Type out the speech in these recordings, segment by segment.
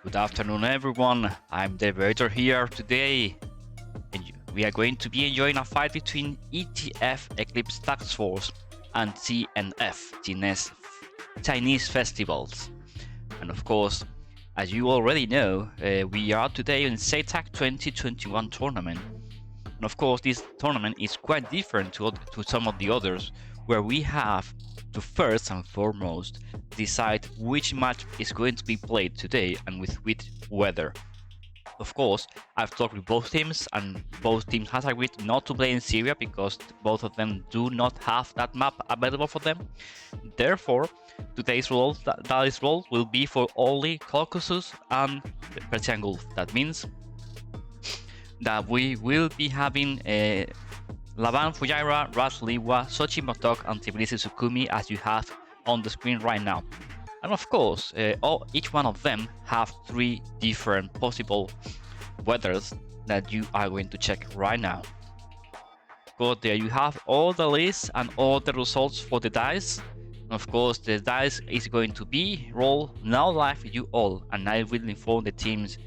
Good afternoon, everyone. I'm the Vertor here today, and we are going to be enjoying a fight between ETF Eclipse Task Force and CNF, Chinese Festivals. And of course, as you already know, we are today in SATAC 2021 tournament. And of course, this tournament is quite different to some of the others, where we have to first and foremost decide which match is going to be played today and with which weather. Of course, I've talked with both teams, and both teams has agreed not to play in Syria because both of them do not have that map available for them. Therefore, today's role will be for only Caucasus and the Persian Gulf. That means that we will be having Laban, Fujairah, Ras Liwa, Sochi Motok, and Tbilisi Sukhumi as you have on the screen right now. And of course, each one of them have 3 different possible weathers that you are going to check right now. Go there, you have all the lists and all the results for the dice. And of course, the dice is going to be rolled now live with you all, and I will inform the teams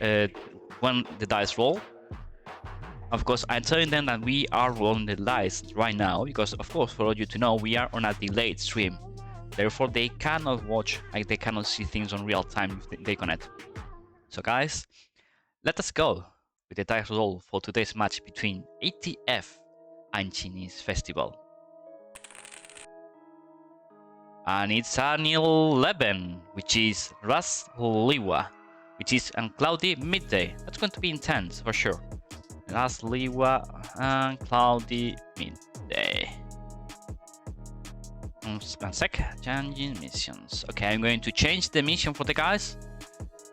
when the dice roll. Of course, I'm telling them that we are rolling the dice right now because, of course, for all you to know, we are on a delayed stream. Therefore, they cannot watch, like they cannot see things on real time if they connect. So, guys, let us go with the dice roll for today's match between ETF and Chinese Festival. And it's an 11, which is Ras Liwa, which is a cloudy midday. That's going to be intense for sure. Ras Liwa and cloudy midday. One sec, changing missions. Okay, I'm going to change the mission for the guys.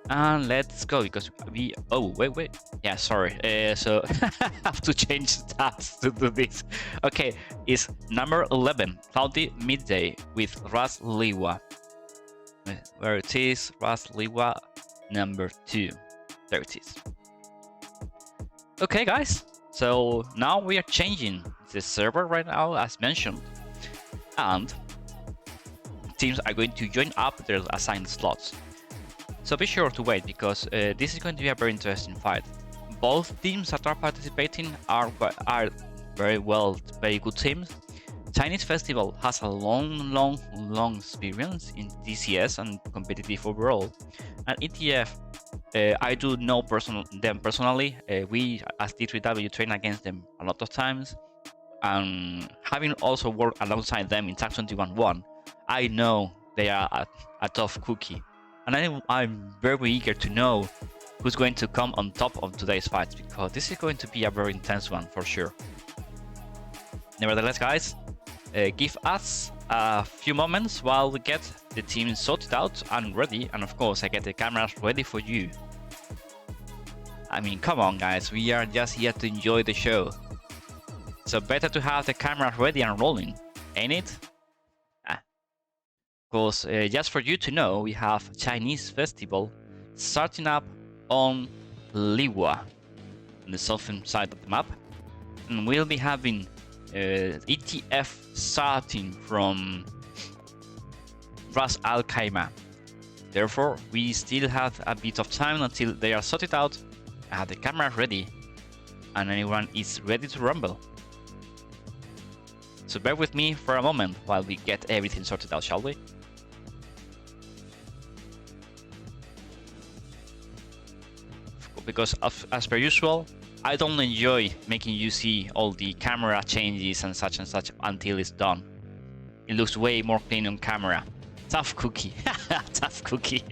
And let's go because we. Oh, wait. Yeah, sorry. So I have to change stats to do this. Okay, it's number 11, cloudy midday with Ras Liwa. Where it is, Ras Liwa number 2. There it is. Okay, guys. So now we are changing the server right now, as mentioned, and teams are going to join up their assigned slots. So be sure to wait because this is going to be a very interesting fight. Both teams that are participating are very good teams. Chinese Festival has a long experience in DCS and competitive overall, and ETF, I do know them personally. We as D3W train against them a lot of times, and having also worked alongside them in TAC 21-1, I know they are a tough cookie. And I'm very eager to know who's going to come on top of today's fights, because this is going to be a very intense one for sure. Nevertheless, guys, give us a few moments while we get the team sorted out and ready, and of course I get the cameras ready for you. I mean, come on guys, we are just here to enjoy the show. So better to have the cameras ready and rolling, ain't it? Of course, just for you to know, we have Chinese Festival starting up on Liwa, on the southern side of the map, and we'll be having ETF starting from Ras Al Khaimah. Therefore, we still have a bit of time until they are sorted out, have the camera ready, and anyone is ready to rumble. So bear with me for a moment while we get everything sorted out, shall we? Because as per usual, I don't enjoy making you see all the camera changes and such until it's done. It looks way more clean on camera. Tough cookie. Tough cookie.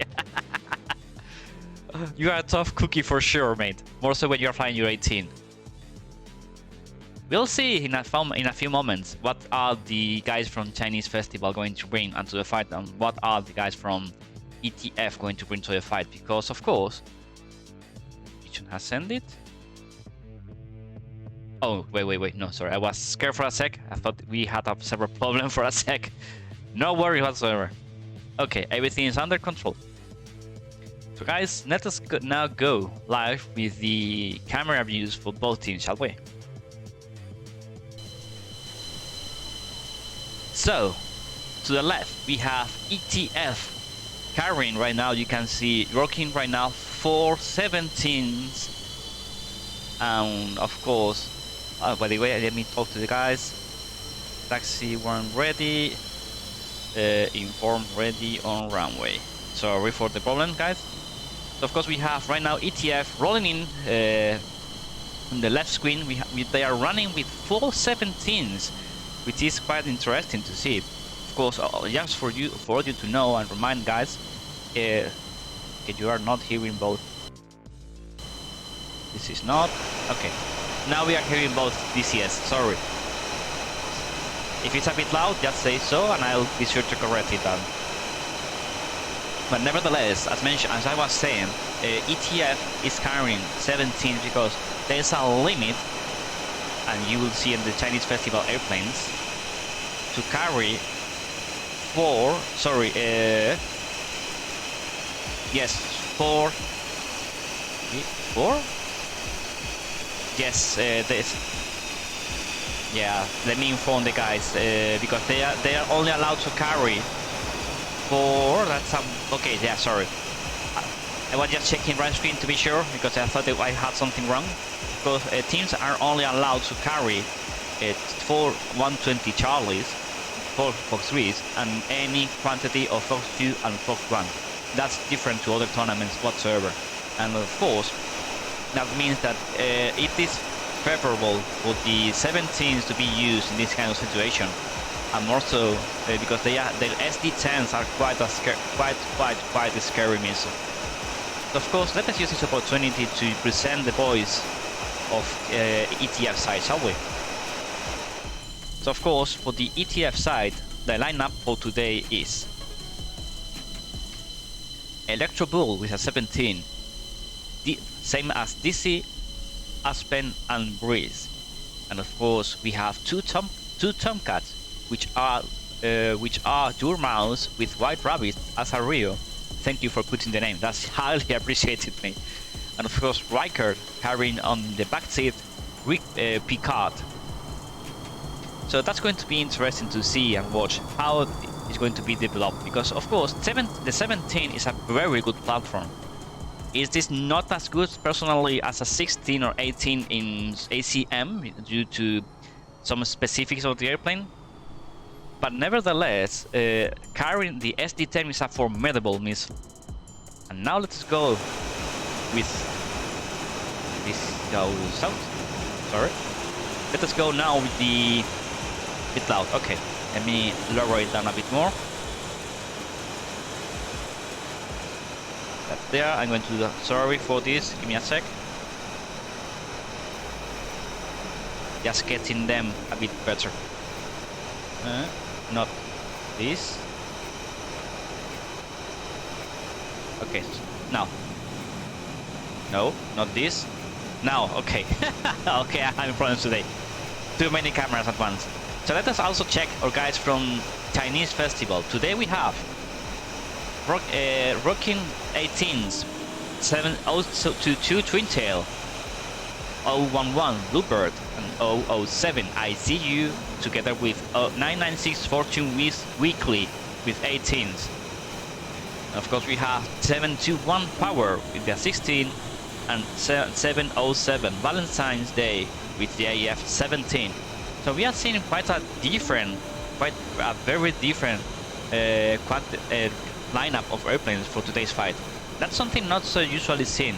You are a tough cookie for sure, mate. More so when you're flying your 18. We'll see in a few moments what are the guys from Chinese Festival going to bring onto the fight, and what are the guys from ETF going to bring to the fight, because of course has ended. Oh, wait, no, sorry, I was scared for a sec. I thought we had a several problem for a sec. No worry whatsoever. Okay, everything is under control. So guys, let us now go live with the camera views for both teams, shall we? So, to the left we have ETF carrying right now. You can see working right now 417s, and of course, by the way, let me talk to the guys. Taxi 1 ready, inform ready on runway. Sorry for the problem, guys. So of course we have right now ETF rolling in on the left screen. They are running with 417s, which is quite interesting to see. Of course, just for you to know and remind guys, you are not hearing both. This is not okay. Now we are hearing both DCS. Sorry. If it's a bit loud, just say so, and I'll be sure to correct it down. But nevertheless, as I was saying, ETF is carrying 17 because there's a limit, and you will see in the Chinese festival airplanes, to carry 4. Sorry, yes, 4. 4? Yes, this. Yeah, let me inform the guys because they are only allowed to carry 4. That's okay. Yeah, sorry. I was just checking right screen to be sure because I thought that I had something wrong. Because teams are only allowed to carry 4 120 Charlies, 4 Fox 3s, and any quantity of Fox 2 and Fox 1. That's different to other tournaments whatsoever. And of course, that means that it is preferable for the 17s to be used in this kind of situation, and more so because the SD10s are quite a scary missile. So of course, let us use this opportunity to present the boys of ETF side, shall we? So of course, for the ETF side, the lineup for today is Electro Bull with a 17, same as DC, Aspen and Breeze, and of course we have two Tomcats, which are Dormouse with White Rabbit as a Rio. Thank you for putting the name. That's highly appreciated, mate. And of course Riker carrying on the back seat Picard. So that's going to be interesting to see and watch how it's going to be developed, because of course the 17 is a very good platform. Is this not as good personally as a 16 or 18 in ACM due to some specifics of the airplane? But nevertheless, carrying the SD-10 is a formidable missile. And now let's go with this goes south. Sorry. Let us go now with the bit loud. Okay, let me lower it down a bit more. There, I'm going to sorry for this, give me a sec. Just getting them a bit better. Not this. Okay, now. No, not this. Now, okay. Okay, I'm having problems today. Too many cameras at once. So let us also check our guys from Chinese festival. Today we have Rocking 18s, 7022 Twintail, 011 Bluebird, and 007 ICU, together with 996 Fortune Weekly with 18s. And of course we have 721 Power with the 16, and 707 Valentine's Day with the AF 17. So we are seeing quite a very different lineup of airplanes for today's fight. That's something not so usually seen.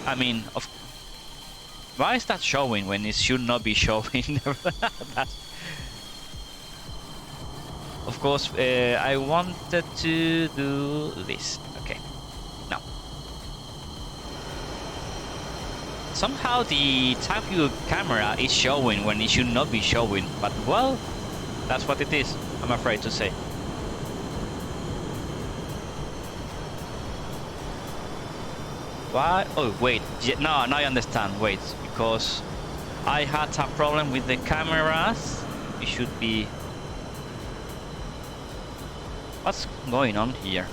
I mean, why is that showing when it should not be showing? Of course, I wanted to do this. Okay, now. Somehow the top view camera is showing when it should not be showing, but well, that's what it is, I'm afraid to say. Why? Oh wait, no, now I understand. Wait, because I had a problem with the cameras. It should be. What's going on here?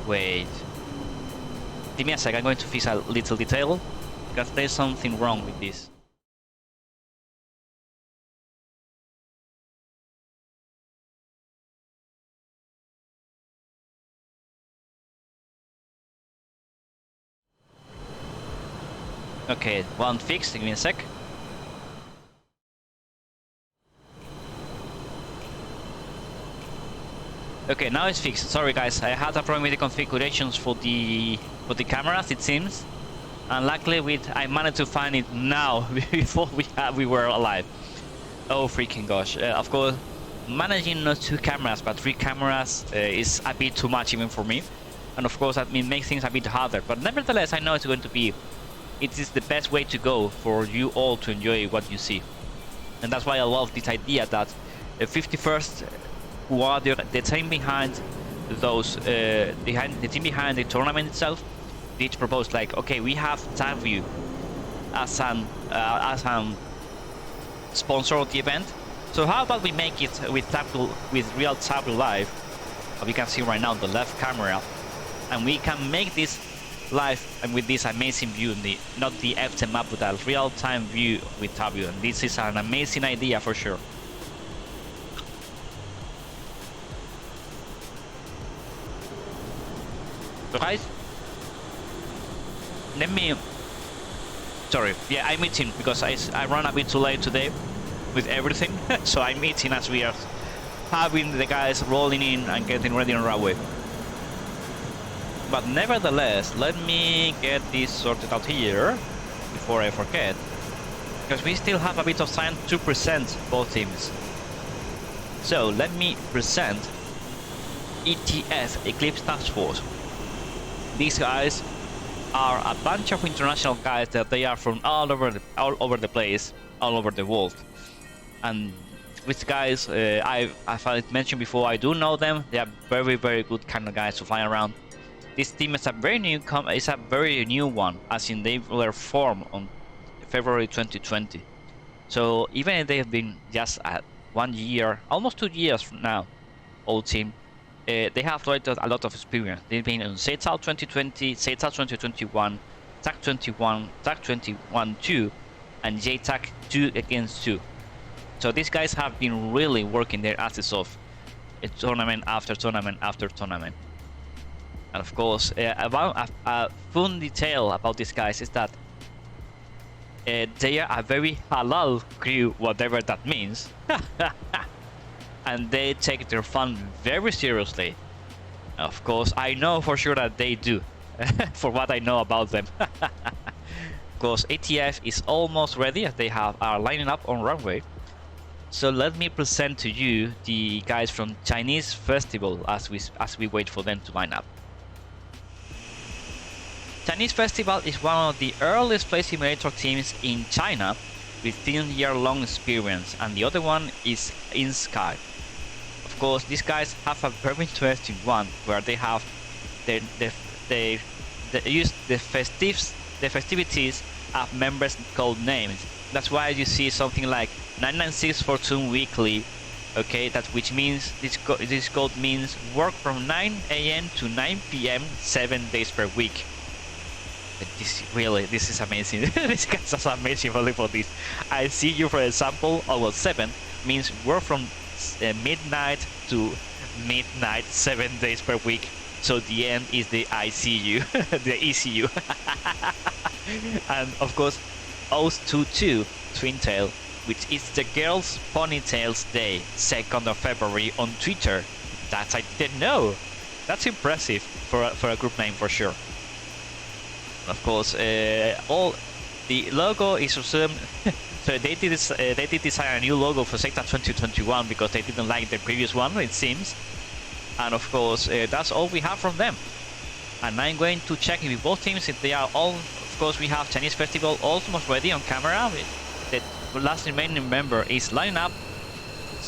Wait. Give me a sec. I'm going to fix a little detail because there's something wrong with this. Okay, one fixed, give me a sec. Okay, now it's fixed. Sorry guys, I had a problem with the configurations for the cameras, it seems. And luckily I managed to find it now before we were alive. Oh freaking gosh. Of course, managing not 2 cameras but 3 cameras is a bit too much even for me. And of course that makes things a bit harder. But nevertheless, I know it's going to be... It is the best way to go for you all to enjoy what you see. And that's why I love this idea that 51st, who are the team behind those, the team behind the tournament itself, did propose like, okay, we have Tab View as an sponsor of the event. So how about we make it with real Tab Live? We can see right now the left camera, and we can make this live and with this amazing view, not the FT map, but a real-time view with Tab View. And this is an amazing idea for sure. So guys, let me... Sorry, yeah, I'm eating because I ran a bit too late today with everything. So I'm eating as we are having the guys rolling in and getting ready on runway. But nevertheless, let me get this sorted out here before I forget, because we still have a bit of time to present both teams. So let me present ETF Eclipse Task Force. These guys are a bunch of international guys that they are from all over the place, all over the world. And with guys, as I mentioned before, I do know them. They are very good kind of guys to fly around. This team is a very new one, as in they were formed on February 2020. So even if they have been just at 1 year, almost 2 years now, old team, they have a lot of experience. They've been on SATAC 2020, SATAC 2021, TAC 21, TAC 21-2, and JTAC 2 against 2. So these guys have been really working their asses off, tournament after tournament after tournament. And of course, about a fun detail about these guys is that they are a very halal crew, whatever that means. And they take their fun very seriously. Of course, I know for sure that they do, for what I know about them. Of course, ATF is almost ready, as they are lining up on runway. So let me present to you the guys from Chinese Festival as we wait for them to line up. Chinese Festival is one of the earliest flight simulator teams in China with 10-year-long experience, and the other one is In Sky. Of course, these guys have a very interesting one where they have they use the festivities of members' code names. That's why you see something like 996 Fortune Weekly. Okay, which means this code means work from 9 AM to 9 PM 7 days per week. This is amazing. This guy's so amazing only for this. I see you, for example, almost 7 means work from midnight to midnight 7 days per week. So the end is the ICU, the ECU. And of course, OS22 Twin Tail, which is the Girls Ponytails Day, 2nd of February on Twitter. That I didn't know. That's impressive for a group name for sure. Of course, all the logo is assumed. So they did design a new logo for Sector 2021 because they didn't like the previous one, it seems. And of course, that's all we have from them. And I'm going to check with both teams if they are all. Of course, we have Chinese Festival almost ready on camera. The last remaining member is lining up.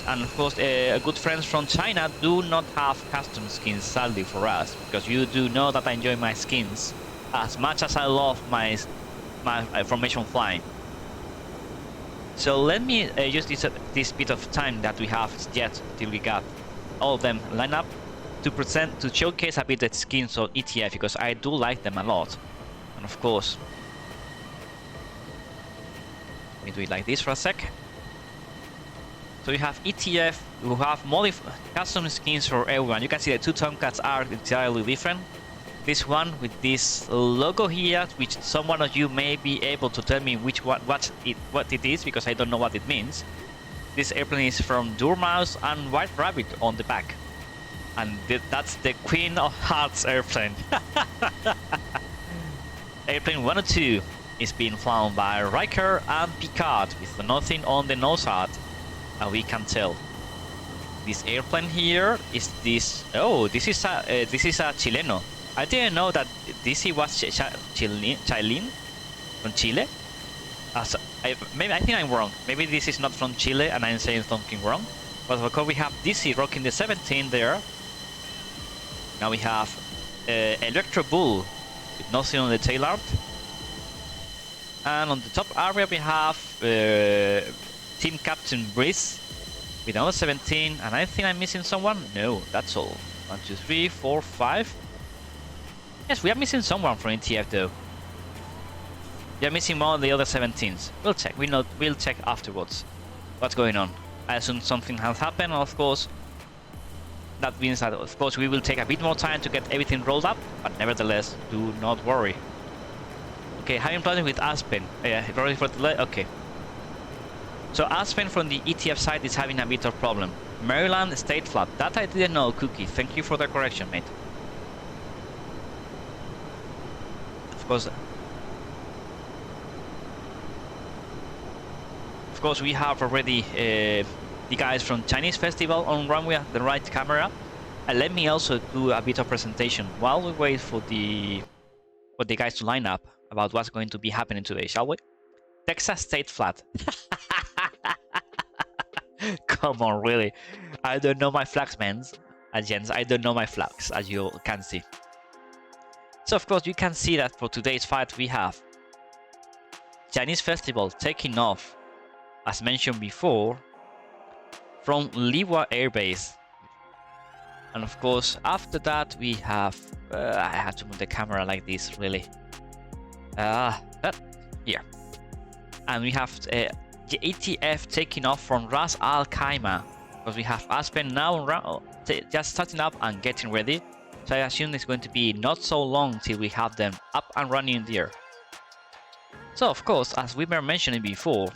And of course, good friends from China do not have custom skins, sadly for us, because you do know that I enjoy my skins as much as I love my formation flying. So let me use this bit of time that we have yet till we got all of them lined up to showcase a bit the skins of ETF, because I do like them a lot. And of course, let me do it like this for a sec. So you have ETF who have custom skins for everyone. You can see the two Tomcats are entirely different. this one with this logo here, which someone of you may be able to tell me which one, what it is, because I don't know what it means. This airplane is from Dormouse and White Rabbit on the back, and that's the Queen of Hearts airplane. Airplane 102 is being flown by Riker and Picard with nothing on the nose art, and we can tell. This airplane here is this. Oh, this is a Chileno. I didn't know that this was Chilean from Chile. I think I'm wrong. Maybe this is not from Chile and I'm saying something wrong. But of course we have DC rocking the 17 there. Now we have Electro Bull with nothing on the tail art. And on the top area we have Team Captain Breeze with another 17. And I think I'm missing someone. No, that's all. 1, 2, 3, 4, 5. Yes, we are missing someone from ETF though. We are missing one of the other 17s. We'll check. We'll check afterwards what's going on. I assume something has happened, and of course that means that of course we will take a bit more time to get everything rolled up, but nevertheless, do not worry. Okay, having problems with Aspen. Ready for delay? Okay. So Aspen from the ETF side is having a bit of problem. Maryland stayed flat. That I didn't know, Cookie. Thank you for the correction, mate. Of course, we have already the guys from Chinese Festival on runway, the right camera. And let me also do a bit of presentation while we wait for the guys to line up about what's going to be happening today, shall we? Texas stayed flat. Come on, really? I don't know my flags, men and gents. I don't know my flags, as you can see. So of course you can see that for today's fight we have Chinese Festival taking off, as mentioned before, from Liwa Air Base. And of course after that we have, I have to move the camera like this really, here. And we have the ATF taking off from Ras Al Khaimah, because we have Aspen now just starting up and getting ready. So I assume it's going to be not so long till we have them up and running in the air. So of course, as we were mentioning before,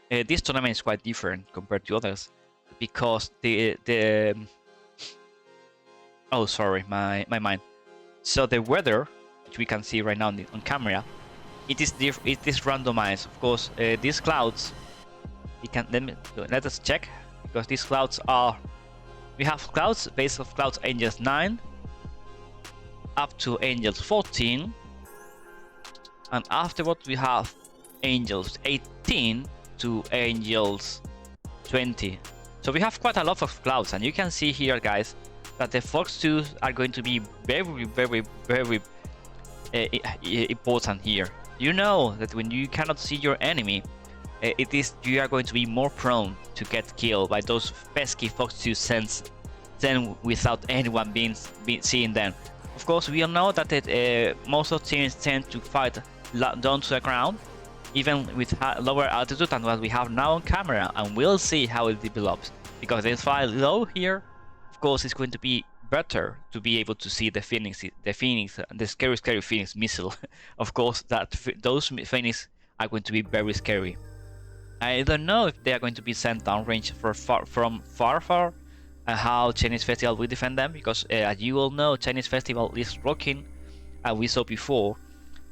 this tournament is quite different compared to others, because oh sorry, my mind. So the weather, which we can see right now on camera, it is randomized. Of course, these clouds, let us check, because these clouds are. We have clouds, base of clouds Angels 9 up to Angels 14, and afterwards we have Angels 18 to Angels 20. So we have quite a lot of clouds, and you can see here, guys, that the Fox 2s are going to be very, very, very important here. You know that when you cannot see your enemy, you are going to be more prone to get killed by those pesky Fox 2 sends than without anyone seeing them. Of course, we all know that most of the teams tend to fight down to the ground, even with lower altitude than what we have now on camera, and we'll see how it develops. Because they fly low here, of course, it's going to be better to be able to see the scary Phoenix missile. Of course, those Phoenix are going to be very scary. I don't know if they are going to be sent downrange from far, and how Chinese Festival will defend them, because as you all know, Chinese Festival is rocking, and we saw before,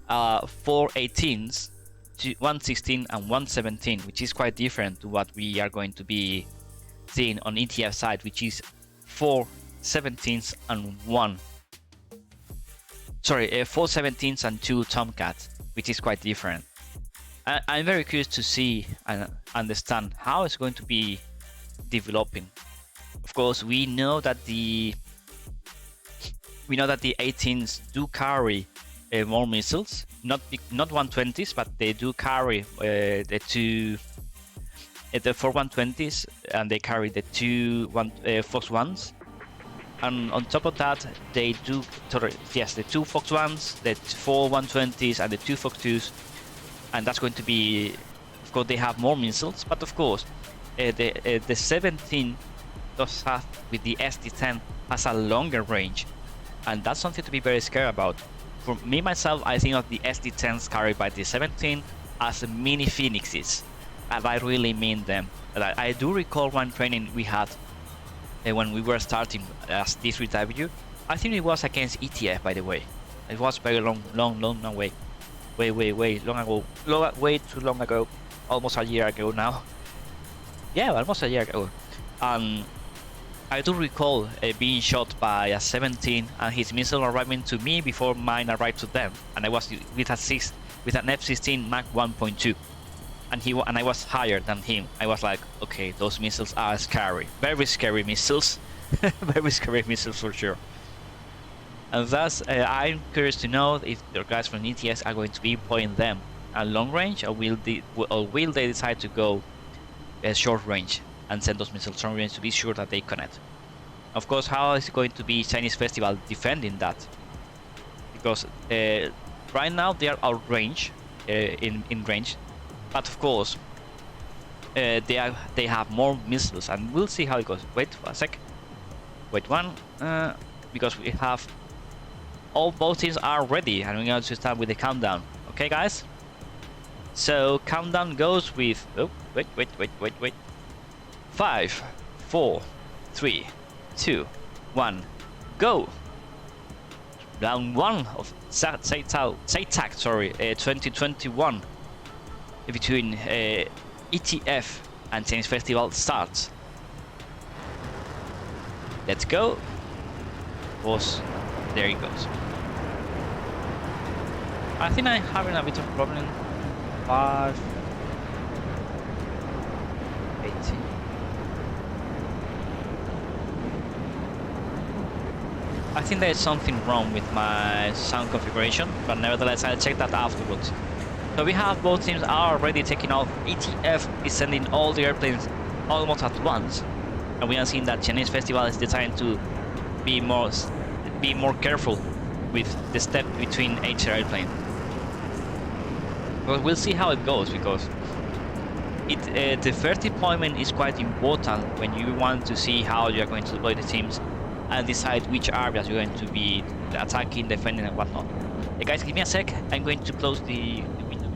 4 18s, 116 and 117, which is quite different to what we are going to be seeing on ETF side, which is 4 17s and 4 17s and 2 Tomcats, which is quite different. I'm very curious to see and understand how it's going to be developing. Of course, we know that the 18s do carry more missiles, not 120s, but they do carry the 4 120s, and they carry the 2 Fox 1s. And on top of that, they do, yes, the 2 Fox 1s, the 4 120s, and the 2 Fox 2s. And that's going to be, of course, they have more missiles, but of course, the 17 does have, with the SD-10, has a longer range. and that's something to be very scared about. For me myself, I think of the SD-10s carried by the 17 as mini phoenixes, and I really mean them. I do recall one training we had when we were starting as D3W. I think it was against ETF, by the way. It was very long way. Way long ago. Way too long ago. Almost a year ago now. Yeah, almost a year ago. I do recall being shot by a 17 and his missile arriving to me before mine arrived to them, and I was with an F-16 Mach 1.2, and I was higher than him. I was like, okay, those missiles are scary, very scary missiles, very scary missiles for sure. And thus, I'm curious to know if your guys from ETS are going to be employing them at long range, or will they decide to go short range and send those missiles long range to be sure that they connect. Of course, how is it going to be Chinese Festival defending that? Because right now they are out range, in range, but of course they have more missiles, and we'll see how it goes. Wait for a sec. Wait one, because we have both teams are ready, and we're going to start with the countdown. Okay, guys. So countdown goes with wait. 5, 4, 3, 2, 1, go! Round 1 of SATAC, 2021 between ETF and Chinese Festival starts. Let's go. Of course, there he goes. I think I'm having a bit of problem. 5, 18. I think there is something wrong with my sound configuration, but nevertheless I'll check that afterwards. So we have both teams are already taking off. ETF is sending all the airplanes almost at once, and we are seeing that Chinese Festival is deciding to be more careful with the step between each airplane. But we'll see how it goes, because the first deployment is quite important when you want to see how you are going to deploy the teams and decide which areas you're going to be attacking, defending, and whatnot. Hey guys, give me a sec. I'm going to close the window.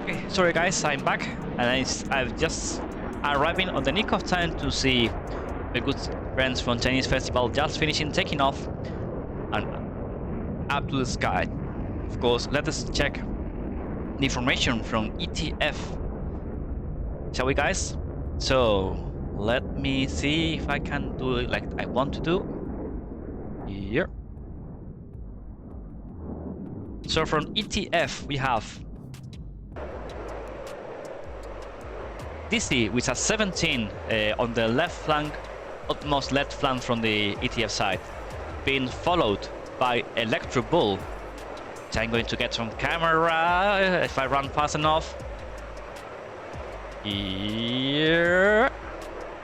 Okay, sorry guys, I'm back. And I've just arriving on the nick of time to see the good friends from Chinese Festival just finishing taking off and up to the sky. Of course, let us check the information from ETF. Shall we, guys? So let me see if I can do it like I want to do. Here. So from ETF we have DC with a 17 on the left flank, utmost left flank from the ETF side, being followed by Electro Bull, which I'm going to get on camera if I run fast enough. Here.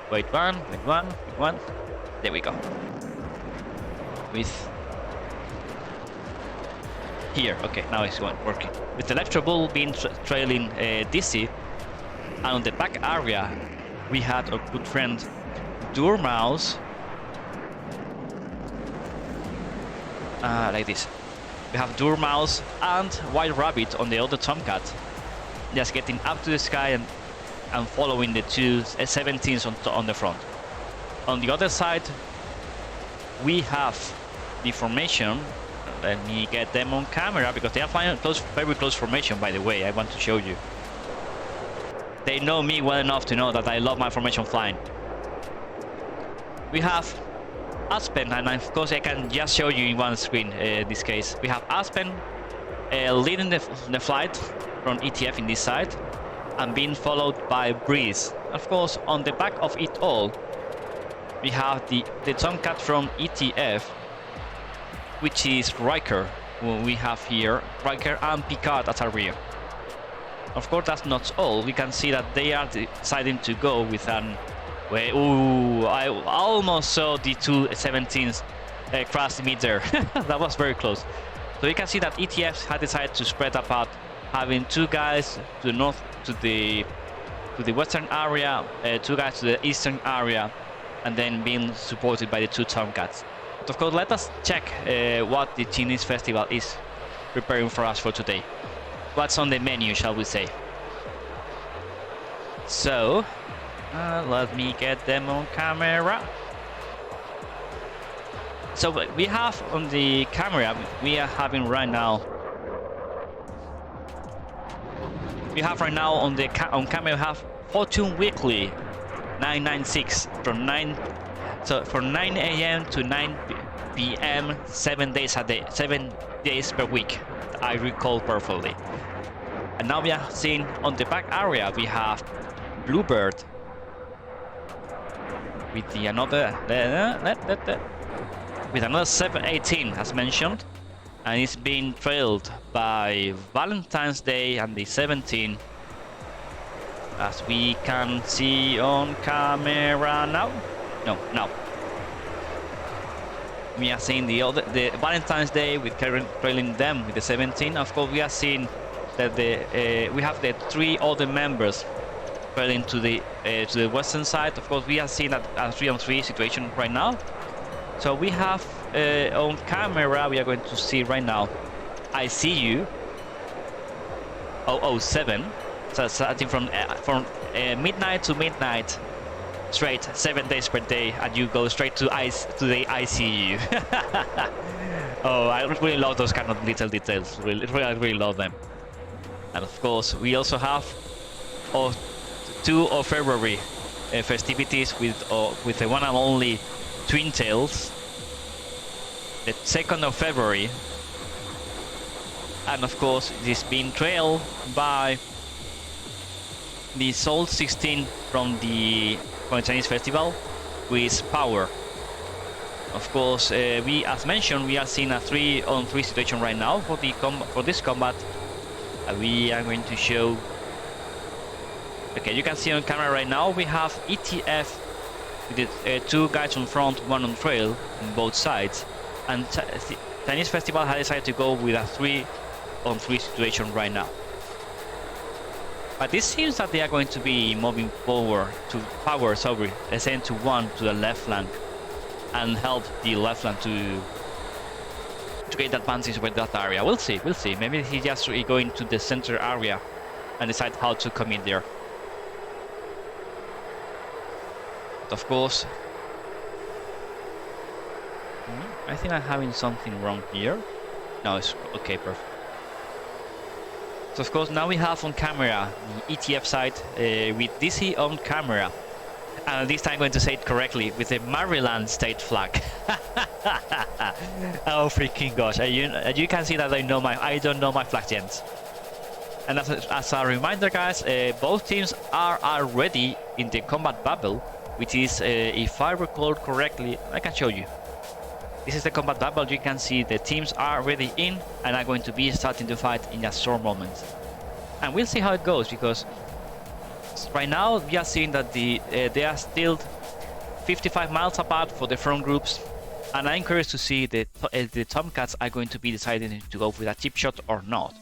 Wait one. There we go. With here, okay, now it's working. With Electro Bull being trailing DC. And on the back area, we had our good friend Dormouse. Like this. We have Dormouse and White Rabbit on the other Tomcat, just getting up to the sky and following the two 17s on the front. On the other side, we have the formation. Let me get them on camera because they are flying very close formation. By the way, I want to show you. They know me well enough to know that I love my formation flying. We have Aspen, and of course I can just show you in one screen this case. We have Aspen leading the flight from ETF in this side and being followed by Breeze. Of course, on the back of it all, we have the Tomcat from ETF, which is Riker, who we have here, Riker and Picard at our rear. Of course, that's not all. We can see that they are deciding to go with an Wait, ooh, I almost saw the 217s cross the meter. That was very close. So you can see that ETFs had decided to spread apart, having 2 guys to the north, to the western area, 2 guys to the eastern area, and then being supported by the 2 Tomcats. But of course, let us check what the Chinese festival is preparing for us for today. What's on the menu, shall we say? So, let me get them on camera. So we have on the camera, we are having right now. We have right now on the on camera, we have Fortune Weekly 996 from 9 a.m. to 9 p.m. 7 days a day, 7 days per week. I recall perfectly. And now we are seeing on the back area we have Bluebird with the another with another 718 as mentioned, and it's being trailed by Valentine's Day and the 17, as we can see on camera now. No, now we are seeing the Valentine's Day with trailing them with the 17. Of course, we are seeing that we have the 3 other members trailing to the western side. Of course, we are seeing a 3-on-3 situation right now. So we have on camera, we are going to see right now ICU 007. So starting from midnight to midnight, straight 7 days per day, and you go straight to the ICU. Oh, I really love those kind of little details. Really love them. And of course, we also have 2 of February festivities with the one and only Twin Tails. The 2nd of February, and of course, it is being trailed by the Soul 16 from the Chinese festival with Power. Of course, as mentioned, we are seeing a 3-on-3 situation right now for this combat. We are going to show. Okay, you can see on camera right now we have ETF with the 2 guys on front, 1 on trail on both sides, and Chinese festival has decided to go with a 3-on-3 situation right now. But it seems that they are going to be moving forward to Power, send to 1 to the left flank and help the left flank to get advantage with that area. We'll see. Maybe he's just going to the center area and decide how to come in there. But of course, I think I'm having something wrong here. No, it's okay, perfect. So of course, now we have on camera the ETF side with DC on camera, and this time I'm going to say it correctly, with the Maryland state flag. Oh freaking gosh! You can see that I don't know my flag gents. And as a reminder, guys, both teams are already in the combat bubble, which is, if I recall correctly, I can show you. This is the combat bubble. You can see the teams are already in and are going to be starting to fight in a short moment. And we'll see how it goes, because right now we are seeing that they are still 55 miles apart for the front groups, and I'm curious to see the Tomcats are going to be deciding to go with a chip shot or not.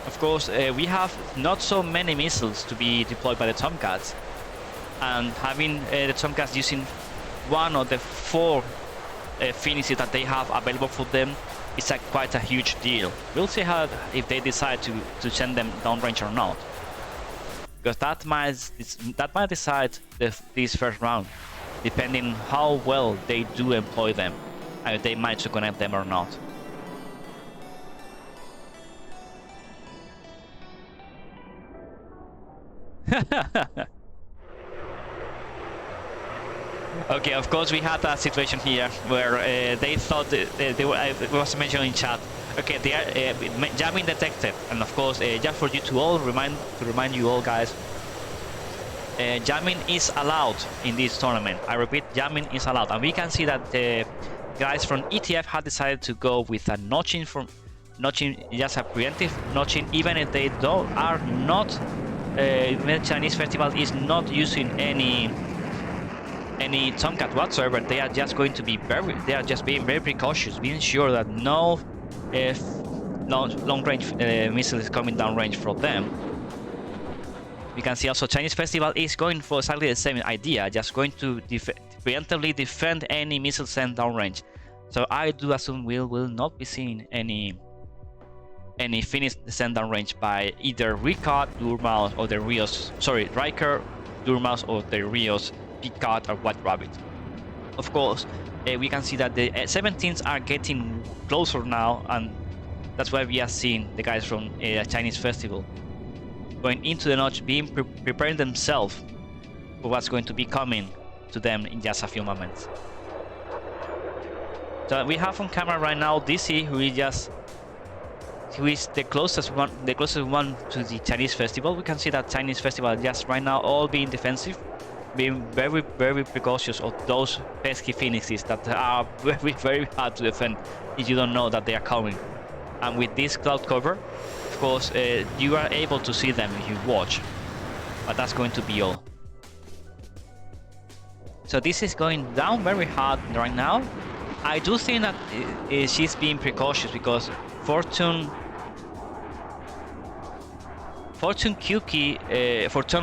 Of course, we have not so many missiles to be deployed by the Tomcats, and having the Tomcats using one of the 4 finishes that they have available for them is quite a huge deal. We'll see if they decide to send them downrange or not, because that might decide this first round, depending how well they do employ them, and if they manage to connect them or not. Okay, of course we had a situation here where they thought it was mentioned in chat. Okay, they are jamming detected, and of course, just for you to remind you all, guys, jamming is allowed in this tournament. I repeat, jamming is allowed, and we can see that the guys from ETF have decided to go with a notching, just a preemptive notching, even if they are not Chinese festival is not using any Tomcat whatsoever. They are just going to be being very precautious, being sure that no long range missile is coming down range from them. We can see also Chinese festival is going for exactly the same idea, just going to preemptively defend any missile sent downrange. So I do assume we will not be seeing any Finnish sent downrange by either Ricard, Durmaus, or the Rios. Sorry, Riker, Durmaus, or the Rios, Picard, or White Rabbit. Of course, we can see that the 17s are getting closer now, and that's why we are seeing the guys from Chinese festival going into the notch, preparing themselves for what's going to be coming to them in just a few moments. So we have on camera right now DC, who is the closest one to the Chinese festival. We can see that Chinese festival just right now all being defensive, being very, very precautious of those pesky phoenixes that are very, very hard to defend if you don't know that they are coming. And with this cloud cover, of course, you are able to see them if you watch, but that's going to be all. So this is going down very hard right now. I do think that she's being precautious because Fortune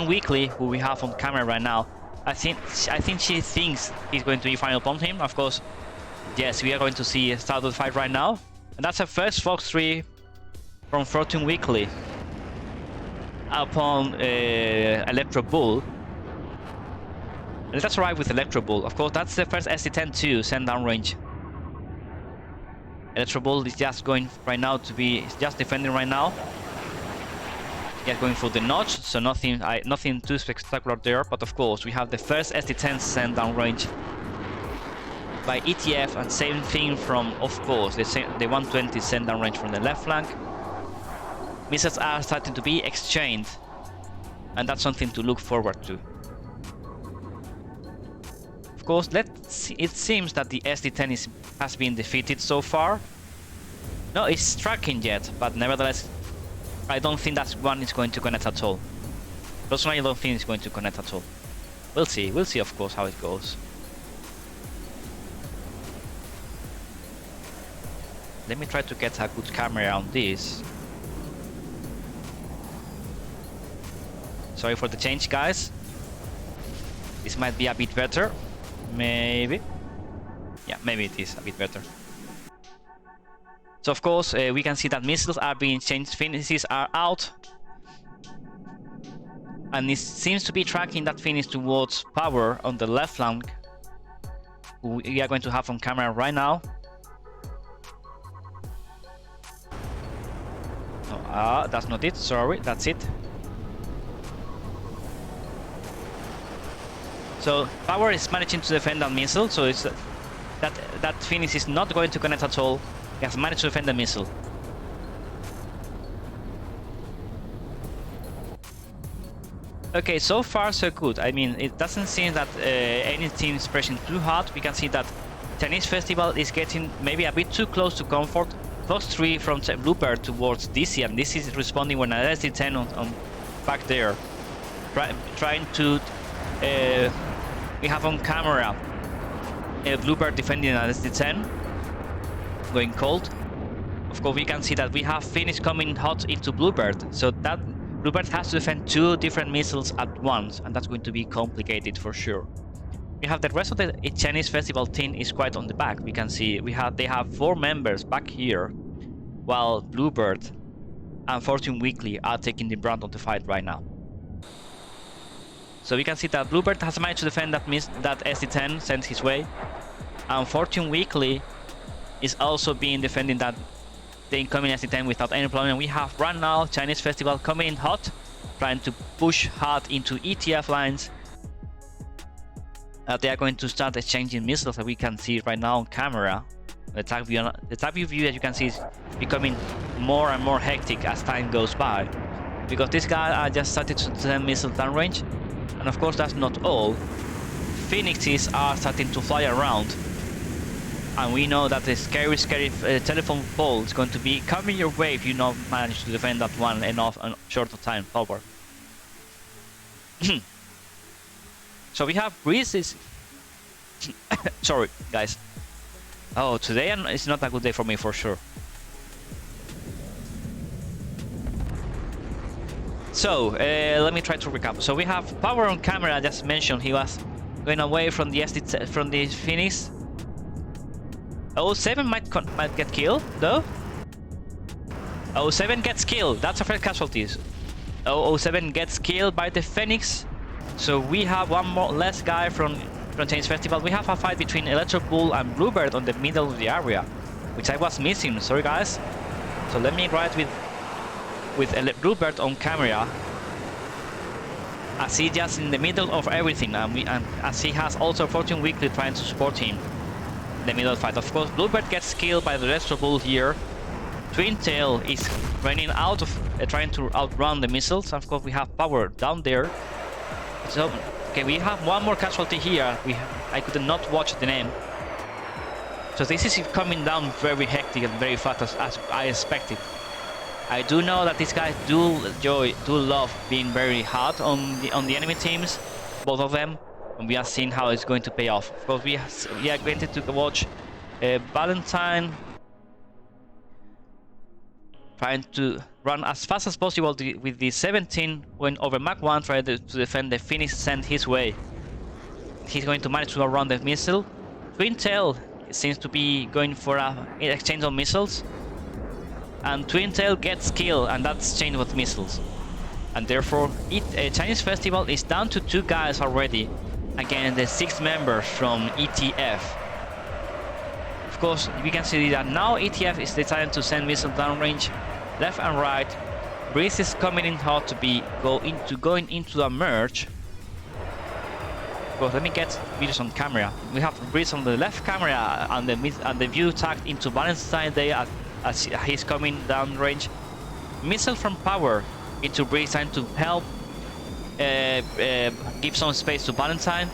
Weekly, who we have on camera right now, I think she thinks he's going to be final upon him. Of course, yes, we are going to see a start of the fight right now, and that's a first Fox 3 from Fortune Weekly upon Electro Bull. And let's arrive with Electro Bull. Of course, that's the first ST-10-2 send downrange. Electro Bull is just going right now to be just defending right now. Just going for the notch, so nothing too spectacular there. But of course, we have the first ST-10 send downrange by ETF, and same thing from, of course, the 120 send downrange from the left flank. Missiles are starting to be exchanged, and that's something to look forward to. Of course, it seems that the ST-10 has been defeated so far. No, it's tracking yet, but nevertheless, I don't think that one is going to connect at all. Personally, I don't think it's going to connect at all. We'll see of course how it goes. Let me try to get a good camera on this. Sorry for the change, guys. This might be a bit better. Maybe. Yeah, maybe it is a bit better. So of course, we can see that missiles are being changed, finishes are out. And it seems to be tracking that finish towards power on the left flank. We are going to have on camera right now. Oh, that's not it, sorry, that's it. So power is managing to defend that missile, so it's that finish is not going to connect at all. He has managed to defend the missile. Okay, so far so good. I mean, it doesn't seem that any team is pressing too hard. We can see that Chinese Festival is getting maybe a bit too close to comfort. Plus 3 from Bluebird towards DC, and this is responding when an ST-10 on back there. Trying to... we have on camera Bluebird defending an ST-10. Going cold. Of course, we can see that we have Phoenix coming hot into Bluebird, so that Bluebird has to defend 2 different missiles at once, and that's going to be complicated for sure. We have the rest of the Chinese Festival team is quite on the back. We can see they have 4 members back here, while Bluebird and Fortune Weekly are taking the brunt of the fight right now. So we can see that Bluebird has managed to defend that ST-10 sent his way, and Fortune Weekly is also being defending the incoming ST-10 without any problem. We have right now Chinese Festival coming in hot, trying to push hard into ETF lines. They are going to start exchanging missiles that we can see right now on camera. The type view that you can see is becoming more and more hectic as time goes by, because these guys are just started to send missiles downrange, and of course that's not all. Phoenixes are starting to fly around. And we know that the scary telephone pole is going to be coming your way if you not manage to defend that one enough and short of time forward. So we have Breeze. Sorry, guys. Oh, today is not a good day for me for sure. So let me try to recap. So we have Power on camera. I just mentioned he was going away from the Phoenix. 07 might get killed though. 07 gets killed. That's a first casualty. 007 gets killed by the Phoenix. So we have one more less guy from Chinese Festival. We have a fight between Electro Bull and Bluebird on the middle of the area, which I was missing. Sorry guys. So let me ride with Bluebird on camera, as he just in the middle of everything, and as he has also Fortune Weekly trying to support him in the middle fight. Of course, Bluebird gets killed by the Electro Bull here. Twin Tail is running out of trying to outrun the missiles. Of course, we have Power down there. So okay, we have one more casualty here. I could not watch the name. So this is coming down very hectic and very fast as I expected. I do know that these guys do love being very hard on the enemy teams, both of them, and we are seeing how it's going to pay off. Of course, we are going to watch Valentine trying to run as fast as possible with the 17 when over Mach 1, trying to defend the Phoenix sent his way. He's going to manage to outrun the missile. Twin Tail seems to be going for an exchange of missiles. And Twin Tail gets killed, and that's chain with missiles. And therefore, Chinese Festival is down to 2 guys already against the 6 members from ETF. Of course, we can see that now ETF is deciding to send missiles downrange, left and right. Breeze is coming in hot to going into a merge. But let me get videos on camera. We have Breeze on the left camera and the view tagged into Valentine there as he's coming down range. Missile from Power into Breeze trying to help give some space to Valentine.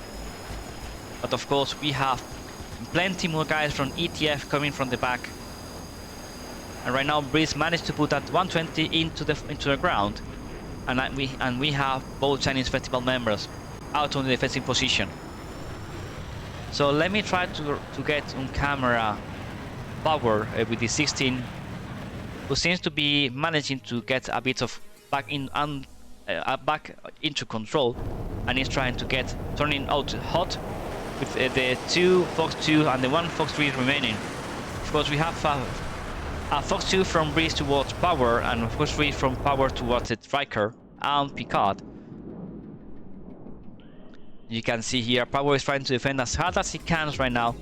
But of course we have plenty more guys from ETF coming from the back. And right now Breeze managed to put that 120 into the ground. And we have both Chinese Festival members out on the defensive position. So let me try to get on camera Power with the 16, who seems to be managing to get a bit of back into control, and is trying to turning out hot with the 2 Fox 2 and the 1 Fox 3 remaining. Of course, we have a Fox 2 from Breeze towards Power, and Fox 3 from Power towards the Striker and Picard. You can see here Power is trying to defend as hard as he can right now.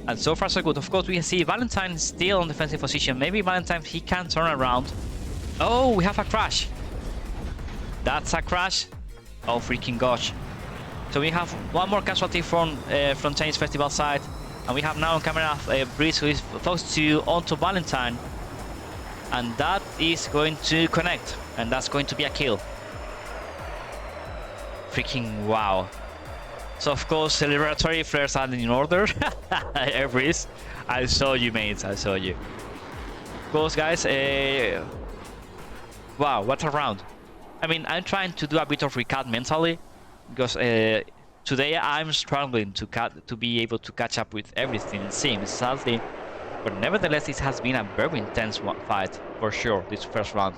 And so far so good. Of course, we see Valentine still on defensive position. Maybe Valentine, he can turn around. Oh, we have a crash. That's a crash. Oh, freaking gosh. So we have one more casualty from Chinese Festival side. And we have now on camera Breeze, who is Fox 2 onto Valentine. And that is going to connect. And that's going to be a kill. Freaking wow. So of course, celebratory flares are in order. Breeze, I saw you, mates. I saw you. Of course, guys. Wow, what a round! I mean, I'm trying to do a bit of recap mentally, because today I'm struggling to be able to catch up with everything. It seems sadly, but nevertheless, it has been a very intense fight for sure. This first round.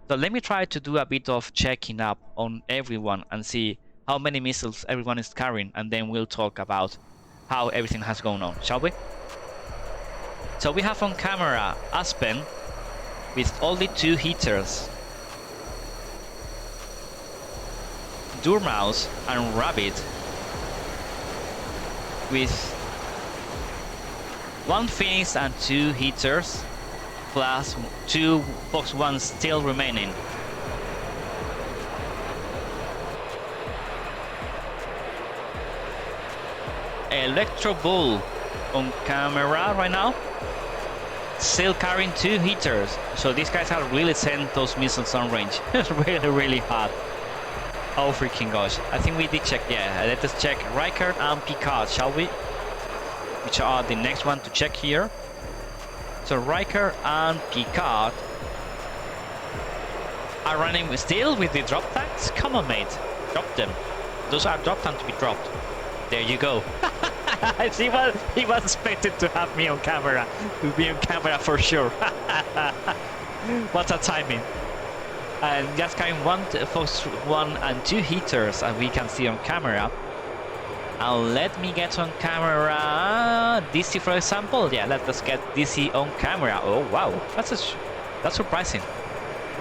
So let me try to do a bit of checking up on everyone and see how many missiles everyone is carrying, and then we'll talk about how everything has gone on, shall we? So we have on camera Aspen with only 2 heaters, Dormouse and Rabbit with 1 Phoenix and 2 heaters, plus 2 Fox 1s still remaining. Electro Bull on camera right now, still carrying 2 heaters. So these guys have really sent those missiles on range. really hard. Oh freaking gosh. I think we did check, yeah, let us check Riker and Picard, shall we? Which are the next one to check here. So Riker and Picard are running still with the drop tanks. Come on, mate, drop them. Those are drop tanks to be dropped. There you go. he was expected to have me on camera, to be on camera for sure. What a timing. And just carrying one and two heaters, as we can see on camera. And let me get on camera DC, for example. Yeah, let us get DC on camera. Oh wow, that's surprising.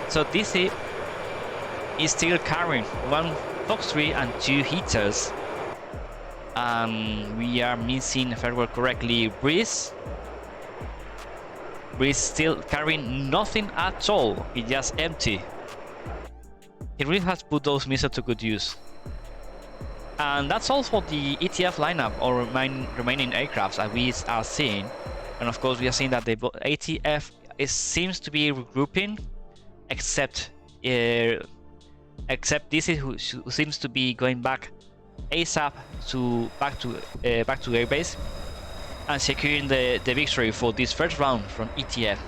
So DC is still carrying one Fox 3 and two heaters. We are missing, if I recall correctly, Breeze. Breeze still carrying nothing at all. It's just empty. He really has put those missiles to good use. And that's all for the ETF lineup or remaining aircrafts that we are seeing. And of course, we are seeing that the ATF seems to be regrouping, except this is who seems to be going back ASAP back to airbase and securing the victory for this first round from ETF.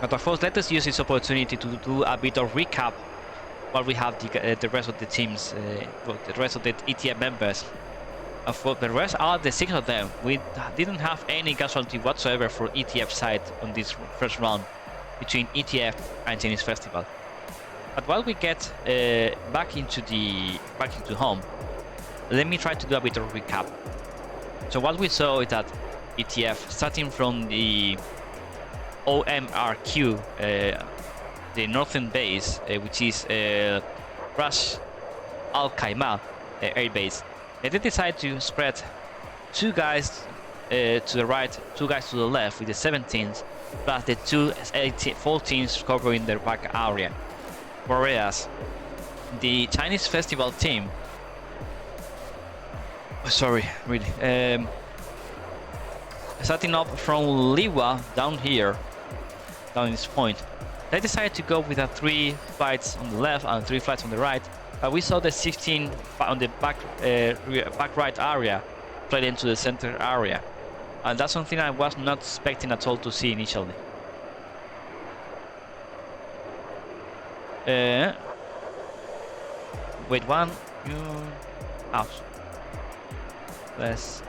But of course, let us use this opportunity to do a bit of recap while we have the rest of the teams, the rest of the ETF members. Of course, the rest are the 6 of them. We didn't have any casualty whatsoever for ETF side on this first round between ETF and Chinese Festival. But while we get back into home, let me try to do a bit of a recap. So what we saw is that ETF, starting from the OMRQ, the northern base, which is Ras Al Khaimah air base, they decided to spread 2 guys to the right, 2 guys to the left with the 17s, plus the 2 14s covering the back area. Whereas the Chinese Festival team, starting up from Liwa down here, down this point, they decided to go with 3 flights on the left and 3 flights on the right. But we saw the 16 on the back right area played into the center area, and that's something I was not expecting at all to see initially. Wait, one, out. Let's.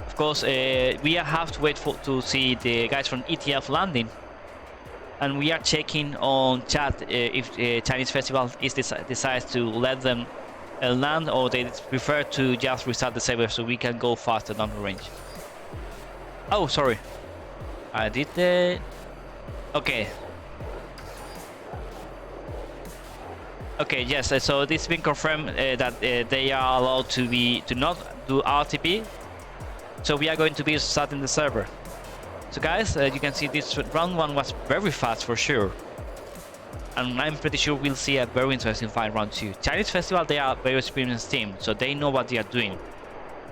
Of course, we have to wait to see the guys from ETF landing, and we are checking on chat if Chinese Festival decides to let them land, or they prefer to just restart the server so we can go faster down the range. Oh, sorry. I did the... Okay. Okay, yes, so this has been confirmed that they are allowed to not do RTP. So we are going to be starting the server. So guys, you can see this round 1 was very fast for sure. And I'm pretty sure we'll see a very interesting fight round 2. Chinese Festival, they are a very experienced team, so they know what they are doing.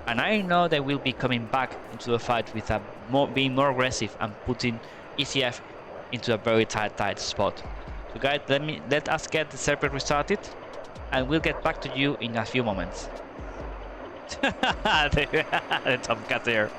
And I know they will be coming back into the fight with being more aggressive and putting ETF into a very tight spot. So guys, let us get the server restarted, and we'll get back to you in a few moments. The top cut there.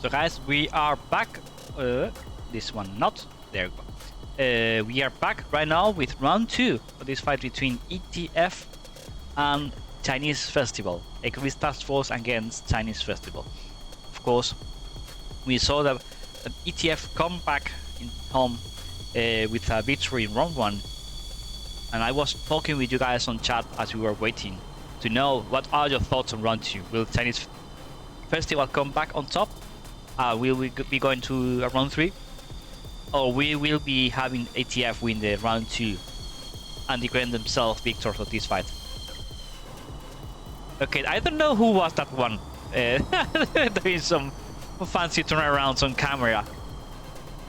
So guys, we are back. This one not. There we go. We are back right now with round 2 of this fight between ETF and Chinese Festival. Eclipse Task Force against Chinese Festival. Of course, we saw that ETF come back in home with a victory in round 1. And I was talking with you guys on chat as we were waiting to know what are your thoughts on round 2. Will Chinese Festival come back on top? Will we be going to round 3? Or we will be having ATF win the round 2 and declaring themselves victors of this fight? Okay, I don't know who was that one. Doing some fancy turnarounds on camera.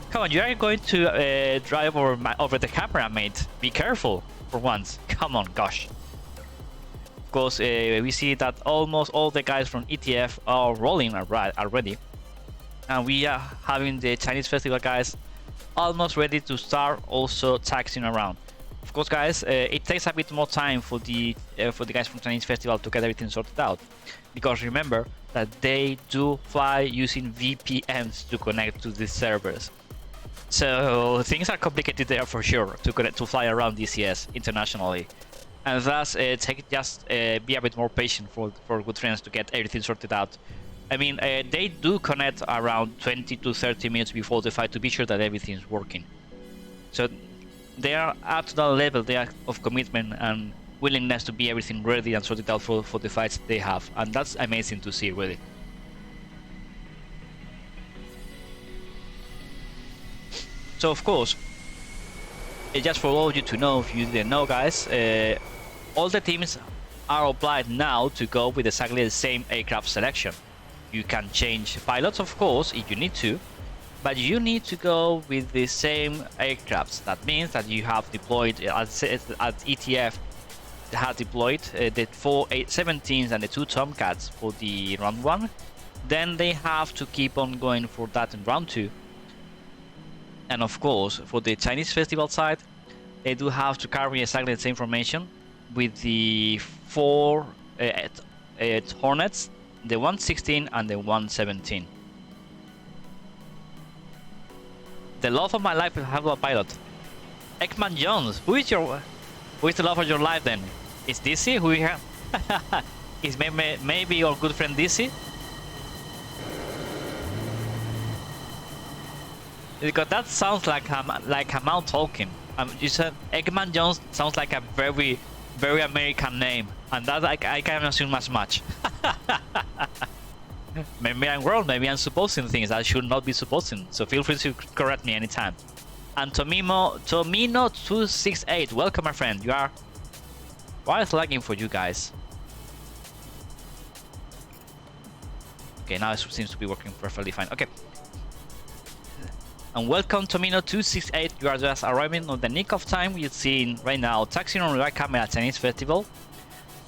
Come on, you are going to drive over the camera, mate. Be careful for once. Come on, gosh. Of course, we see that almost all the guys from ETF are rolling already. And we are having the Chinese Festival guys almost ready to start also taxiing around. Of course, guys, it takes a bit more time for the guys from Chinese Festival to get everything sorted out. Because remember that they do fly using VPNs to connect to the servers. So things are complicated there for sure to fly around DCS internationally, and thus be a bit more patient for good friends to get everything sorted out. I mean, they do connect around 20 to 30 minutes before the fight to be sure that everything is working. So they are at that level of commitment and willingness to be everything ready and sorted out for the fights they have, and that's amazing to see, really. So of course, just for all of you to know, if you didn't know, guys, all the teams are obliged now to go with exactly the same aircraft selection. You can change pilots, of course, if you need to, but you need to go with the same aircrafts. That means that you have deployed, as ETF had deployed the 4 817s and the 2 Tomcats for the round 1. Then they have to keep on going for that in round 2. And of course, for the Chinese Festival side, they do have to carry exactly the same information with the 4 Hornets, the 116 and the 117. The love of my life will have a pilot. Ekman Jones, who is the love of your life then? Is DC who we have? Is maybe your good friend DC? Because that sounds like Hamal talking. You said Eggman Jones sounds like a very, very American name, and that I can assume as much. Maybe I'm wrong. Maybe I'm supposing things I should not be supposing. So feel free to correct me anytime. And Tomino268, welcome, my friend. You are. Why is lagging for you guys? Okay, now it seems to be working perfectly fine. Okay. And welcome Tomino268, you are just arriving on the nick of time. You're seeing right now taxiing on the right camera Chinese Festival,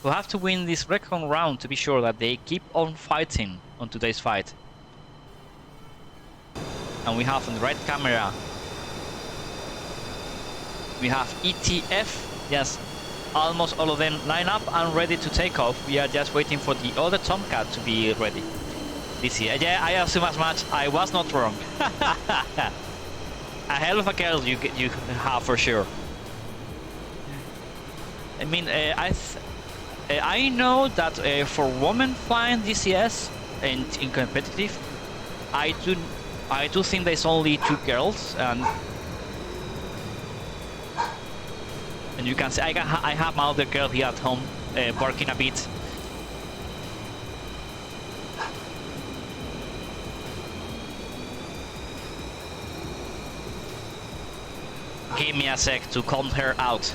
who have to win this recon round to be sure that they keep on fighting on today's fight. And we have on the right camera, we have ETF, yes, almost all of them line up and ready to take off. We are just waiting for the other Tomcat to be ready. Yeah, I assume as much. I was not wrong. A hell of a girl you have for sure. I mean, I know that for women flying DCS and in competitive, I do think there's only 2 girls, and you can see I have my other girl here at home barking a bit. Give me a sec to calm her out.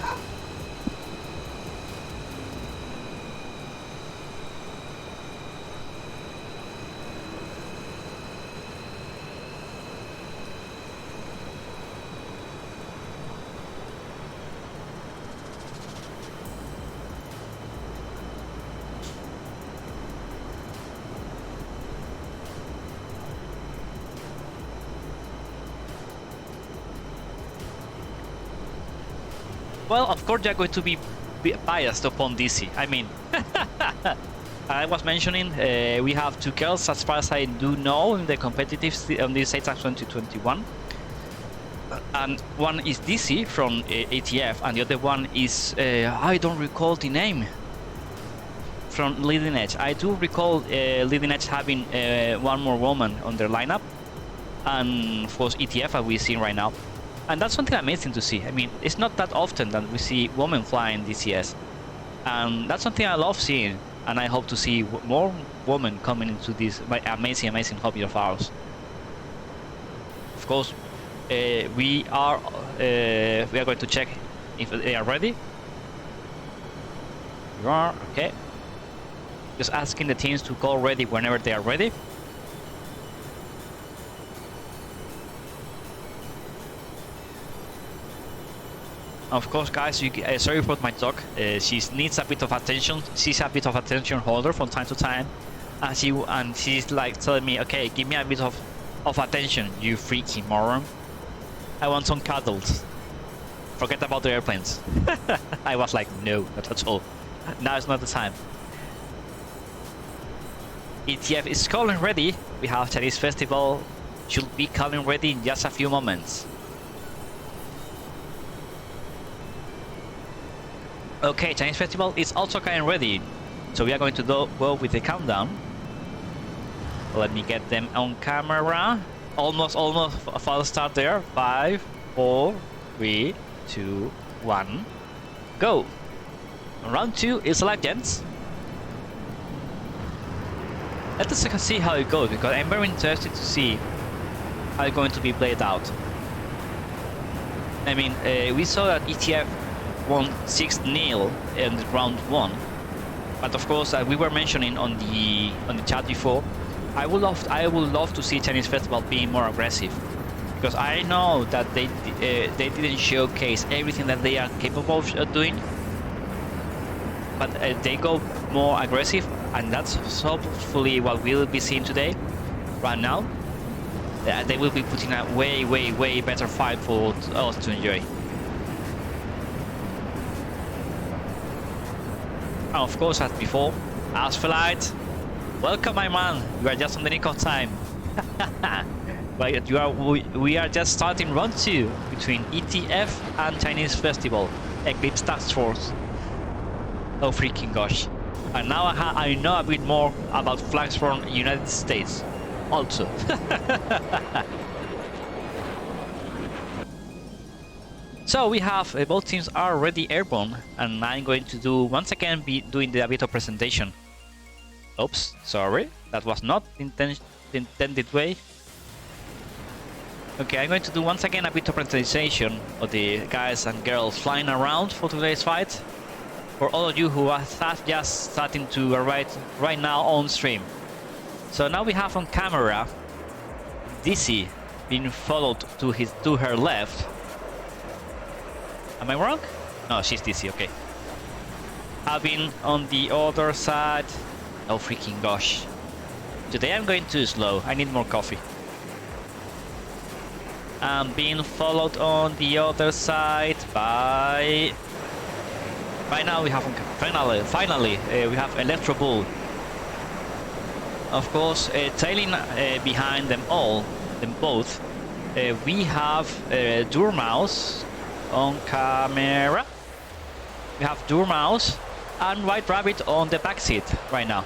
Well, of course they're going to be biased upon DC. I mean, I was mentioning we have two girls, as far as I do know, in the competitive on this SATAC 2021. And one is DC from ATF, and the other one is I don't recall the name, from Leading Edge. I do recall Leading Edge having one more woman on their lineup, and of course ETF as we're seeing right now. And that's something amazing to see. I mean, it's not that often that we see women flying DCS, and that's something I love seeing, and I hope to see more women coming into this amazing hobby of ours. Of course, we are going to check if they are ready. You are okay. Just asking the teams to call ready whenever they are ready. Of course, guys, sorry for my dog. She needs a bit of attention. She's a bit of attention holder from time to time, and she's like telling me, "Okay, give me a bit of attention, you freaky moron. I want some cuddles. Forget about the airplanes." I was like, "No, not at all. Now is not the time." ETF is calling ready. We have Chinese Festival. Should be calling ready in just a few moments. Okay, Chinese Festival is also getting ready, so we are going to go with the countdown. Let me get them on camera. Almost a false start there. 5, 4, 3, 2, 1, go. Round 2 is Legends. Let us see how it goes, because I'm very interested to see how it's going to be played out. I mean, we saw that ETF won 6-0 in round 1, but of course, we were mentioning on the chat before, I would love to see Chinese Festival being more aggressive, because I know that they didn't showcase everything that they are capable of doing, but they go more aggressive, and that's hopefully what we'll be seeing today. Right now, they will be putting a way better fight for us to enjoy. And of course, as before, Asphalt, welcome, my man. You are just on the nick of time. But we are just starting round 2 between ETF and Chinese Festival, Eclipse Task Force. Oh freaking gosh! And now I know a bit more about flags from United States, also. So we have both teams are already airborne, and I'm going to once again be doing the Avito presentation. Oops, sorry, that was not the intended way. Okay, I'm going to do once again a bit of presentation of the guys and girls flying around for today's fight. For all of you who are just starting to arrive right now on stream. So now we have on camera DC being followed to her left. Am I wrong? No, she's DC, okay. Having on the other side... Oh freaking gosh. Today I'm going too slow, I need more coffee. I'm being followed on the other side by... Right now we have, finally, we have Electro Bull. Of course, tailing behind them both, we have Dormouse on camera. We have Dormouse and White Rabbit on the back seat right now.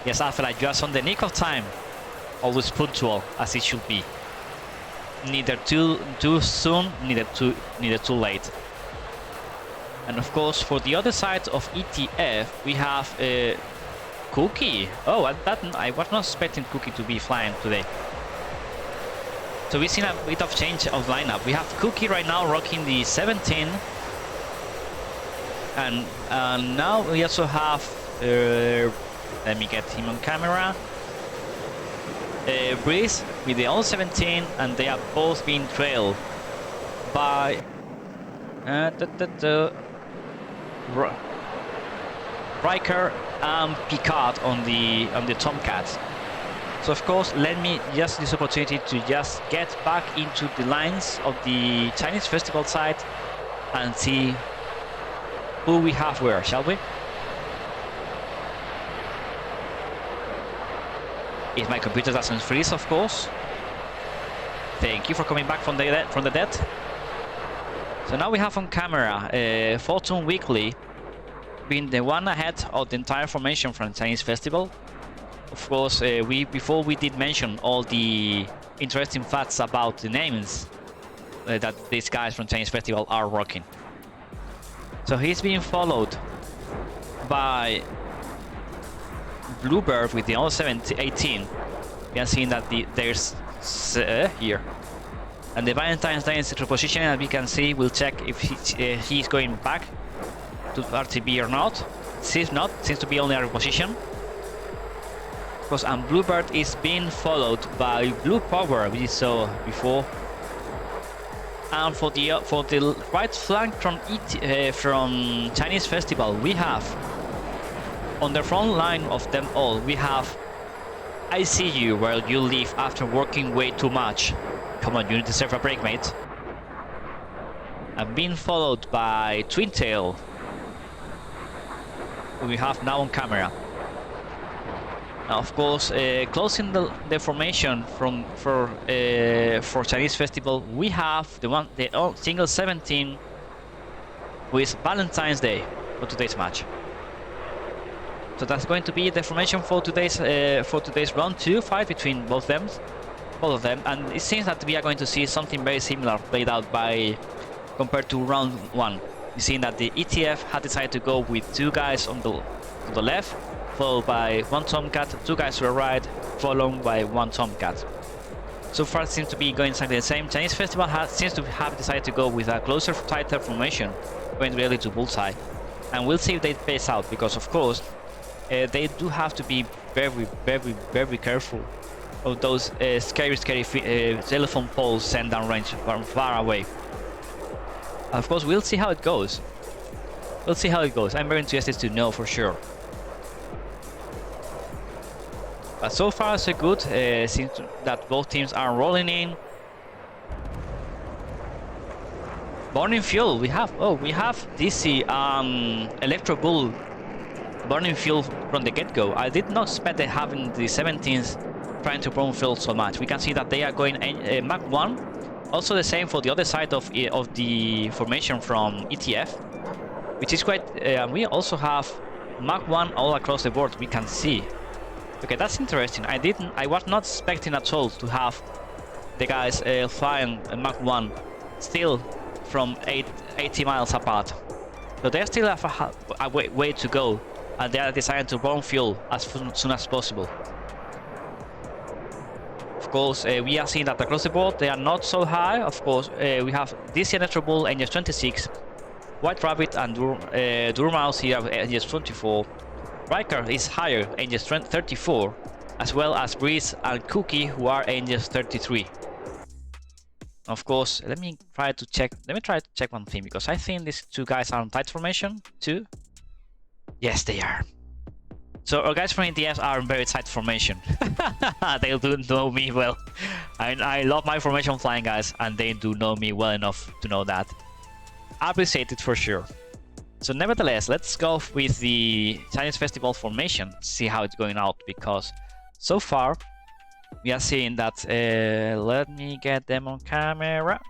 Yes, I feel like just on the nick of time. Always punctual, as it should be. Neither too soon, neither too late. And of course, for the other side of ETF, we have Cookie. Oh, I was not expecting Cookie to be flying today. So we've seen a bit of change of lineup. We have Cookie right now rocking the 17. And now we also have, let me get him on camera, Breeze with the old 17, and they are both being trailed by Riker and Picard on the Tomcat. So of course, let me just this opportunity to just get back into the lines of the Chinese Festival side and see who we have where, shall we? If my computer doesn't freeze, of course. Thank you for coming back from the dead. So now we have on camera Fortune Weekly being the one ahead of the entire formation from Chinese Festival. Of course, before we did mention all the interesting facts about the names that these guys from Chinese Festival are rocking. So he's being followed by Bluebird with the other 18. We are seeing that there's here. And the Valentine's Day is repositioning, as we can see. We'll check if he's going back to RTB or not. Seems not, seems to be only a reposition. Because and Bluebird is being followed by Blue Power, we saw before. And for the right flank from from Chinese Festival, we have on the front line of them all, we have I see you where you leave after working way too much. Come on, you deserve a break, mate. I'm being followed by Twin Tail, who we have now on camera. Now, of course, closing the formation for Chinese Festival, we have the single 17 with Valentine's Day for today's match. So that's going to be the formation for today's round 2 fight between both of them, and it seems that we are going to see something very similar played out compared to round 1. You've seen that the ETF had decided to go with 2 guys to the left, followed by 1 Tomcat, 2 guys to the right, followed by 1 Tomcat. So far it seems to be going exactly the same. Chinese Festival seems to have decided to go with a closer, tighter formation, going really to bullseye. And we'll see if they pace out, because of course they do have to be very, very, very careful of those scary telephone poles sent down range from far away. Of course, we'll see how it goes. We'll see how it goes. I'm very interested to know for sure. But so far so good. Seems that both teams are rolling in. Burning fuel. We have DC Electro Bull burning fuel from the get-go. I did not expect they having the 17s trying to burn fuel so much. We can see that they are going Mach 1. Also the same for the other side of the formation from ETF, which is quite. We also have Mach 1 all across the board. We can see. Okay, that's interesting. I was not expecting at all to have the guys flying Mach 1 still from 80 miles apart. So they still have a way to go, and they are deciding to burn fuel as soon as possible. Of course, we are seeing that across the board they are not so high. Of course, we have DC Electro Bull engines 26, White Rabbit and Durmouse here engines 24. Riker is higher, engines 34, as well as Breeze and Cookie, who are engines 33. Of course, let me try to check one thing, because I think these 2 guys are on tight formation too. Yes, they are. So our guys from ETFs are in very tight formation. They do know me well. I love my formation flying guys, and they do know me well enough to know that. I appreciate it for sure. So nevertheless, let's go with the Chinese Festival formation, see how it's going out, because so far we are seeing that, let me get them on camera.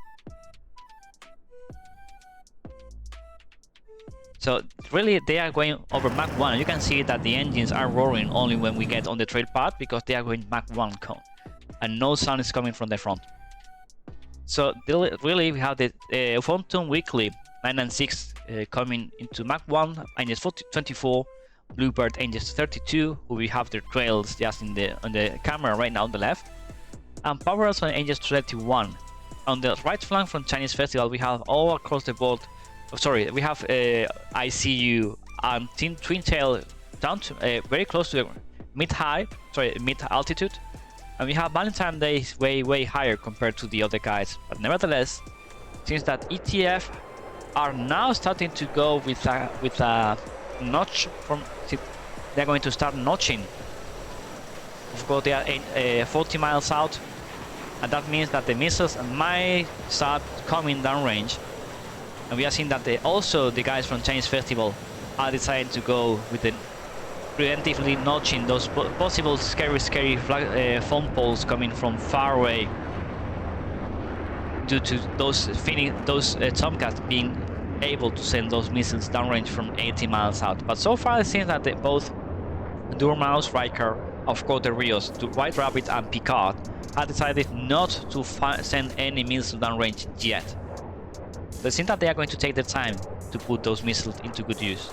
So really they are going over Mach 1. You can see that the engines are roaring only when we get on the trail path, because they are going Mach 1 cone and no sound is coming from the front. So really we have the Phantom Weekly 9 and 6 coming into Mach 1, engines 24, Bluebird engines 32, who we have their trails just on the camera right now on the left, and Power also engines 31. On the right flank from Chinese Festival, we have all across the board. Oh, sorry, we have ICU and Twin Tail down to very close to the mid altitude, and we have Valentine's Day way higher compared to the other guys. But nevertheless, since that ETF are now starting to go with a notch from, they're going to start notching. Of course, they are 40 miles out, and that means that the missiles might start coming downrange. And we are seeing that also the guys from Chinese Festival are deciding to go with the preemptively notching those possible scary phone calls coming from far away due to those Tomcats being able to send those missiles downrange from 80 miles out. But so far it seems that both Durmouse, Riker, of course the Rios, White Rabbit and Picard have decided not to send any missiles downrange yet. So it seems that they are going to take their time to put those missiles into good use.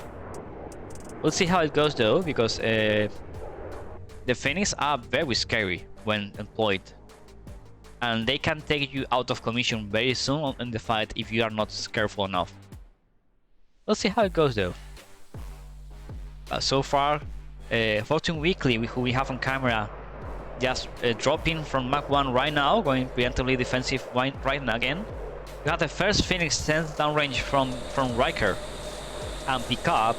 We'll see how it goes though, because the Phoenix are very scary when employed. And they can take you out of commission very soon in the fight if you are not careful enough. We'll see how it goes though. So far, Fortune Weekly, who we have on camera, just dropping from Mach 1 right now, going preemptively defensive right now again. We have the first Phoenix sent downrange from Riker and Picard,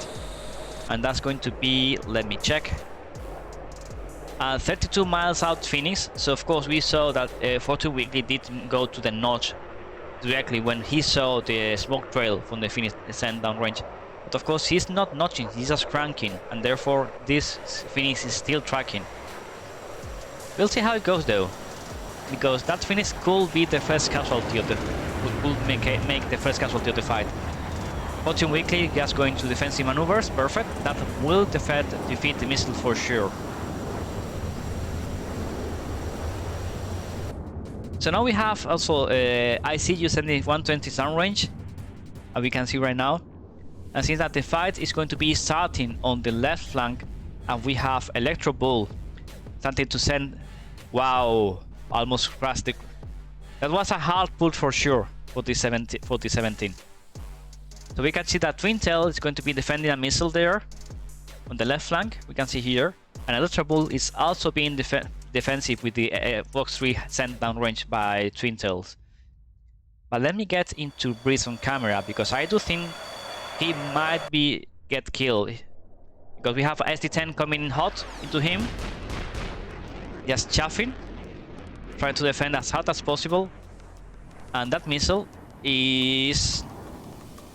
and that's going to be, let me check, 32 miles out Phoenix. So of course we saw that Fortune Weekly didn't go to the notch directly when he saw the smoke trail from the Phoenix sent downrange. But of course he's not notching, he's just cranking, and therefore this Phoenix is still tracking. We'll see how it goes though, because that Phoenix could be the first casualty of the could make the first casualty of the fight. Fortune Weekly just going to defensive maneuvers, perfect. That will defeat the missile for sure. So now we have also ICU sending 120 downrange, as we can see right now. And since that the fight is going to be starting on the left flank, and we have Electro Bull starting to send, wow, almost crashed the... That was a hard pull for sure for the 17. So we can see that Twin Tail is going to be defending a missile there on the left flank, we can see here. And Electro Bull is also being defensive with the Fox 3 sent downrange by Twin Tails. But let me get into Breeze on camera, because I do think he might get killed. Because we have SD-10 coming in hot into him. Just chaffing. Trying to defend as hard as possible. And that missile is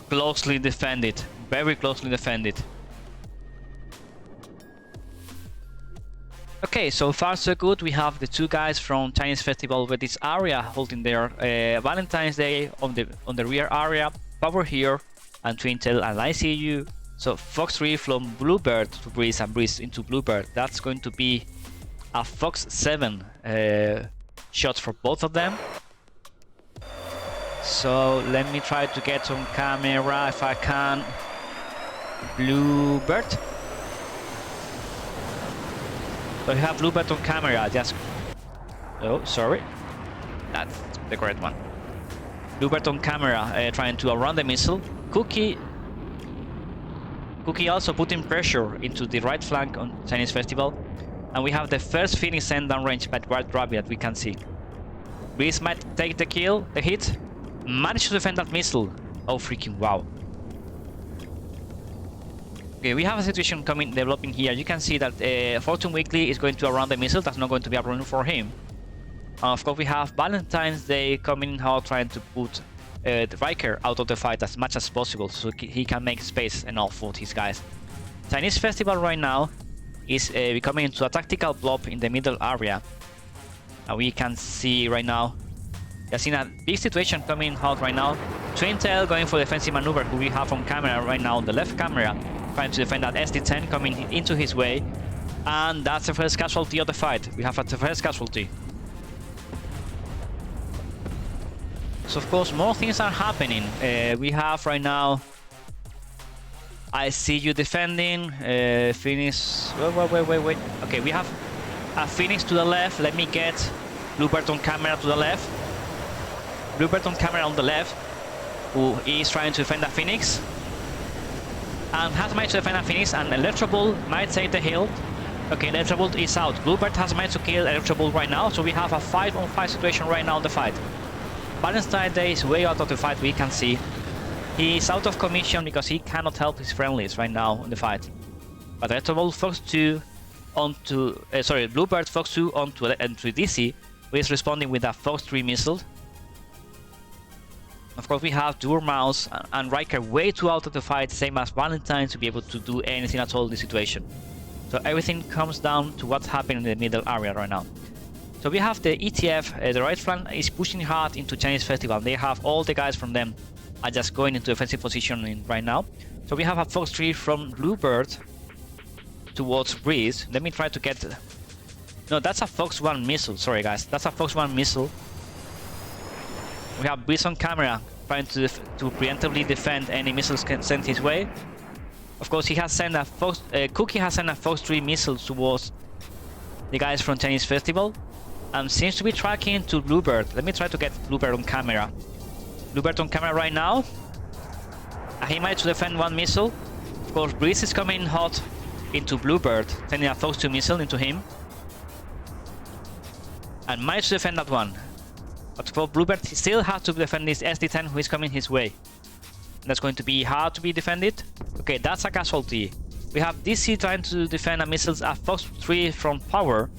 closely defended. Very closely defended. Okay, so far so good. We have the two guys from Chinese Festival with this area holding their Valentine's Day on the rear area. Power here and Twin Tail and ICU. So Fox 3 from Bluebird to Breeze and Breeze into Bluebird. That's going to be a Fox 7 shot for both of them. So let me try to get on camera if I can. Bluebird. So you have Bluebird on camera, just... Oh, sorry. That's the correct one. Bluebird on camera, trying to outrun the missile. Cookie also putting pressure into the right flank on Chinese Festival. And we have the first Phoenix sent downrange by White Rabbit that we can see. Breeze might take the hit. Managed to defend that missile. Oh, freaking wow. Okay, we have a situation developing here. You can see that Fortune Weekly is going to outrun the missile. That's not going to be a run for him. Of course, we have Valentine's Day coming in hard, trying to put the Riker out of the fight as much as possible, so he can make space enough for his guys. Chinese Festival right now is becoming into a tactical blob in the middle area. And we can see right now, there's in a big situation coming in hard right now. Twin Tail going for defensive maneuver, who we have on camera right now on the left camera, trying to defend that SD-10 coming into his way. And that's the first casualty of the fight. We have the first casualty. So of course more things are happening. We have right now I see you defending Phoenix. Wait. Okay, we have a Phoenix to the left. Let me get Bluebird on camera to the left. Bluebird on camera on the left, who is trying to defend a Phoenix. And has managed to defend a Phoenix, and Electrobolt might take the hill. Okay, Electrobolt is out. Bluebird has managed to kill Electrobolt right now, so we have a 5-on-5 situation right now in the fight. Valentine's Day is way out of the fight, we can see. He is out of commission because he cannot help his friendlies right now in the fight. But Electrobolt Fox 2 onto... Bluebird Fox 2 onto entry DC, who is responding with a Fox 3 missile. Of course, we have Durmouse and Riker way too out of the fight, same as Valentine, to be able to do anything at all in this situation. So everything comes down to what's happening in the middle area right now. So we have the ETF, the right flank is pushing hard into Chinese Festival. They have all the guys from them are just going into offensive position right now. So we have a Fox 3 from Bluebird towards Breeze. Let me try to get... No, that's a Fox 1 missile. Sorry guys, that's a Fox 1 missile. We have Breeze on camera trying to preemptively defend any missiles sent his way. Of course, he has sent a Fox... Cookie has sent a Fox 3 missile towards the guys from Chinese Festival. And seems to be tracking to Bluebird. Let me try to get Bluebird on camera. Bluebird on camera right now. He managed to defend one missile. Of course, Breeze is coming hot into Bluebird, sending a Fox 2 missile into him. And managed to defend that one. But for Bluebird, he still has to defend this SD-10 who is coming his way. That's going to be hard to be defended. Okay, that's a casualty. We have DC trying to defend a missiles at Fox 3 from Power.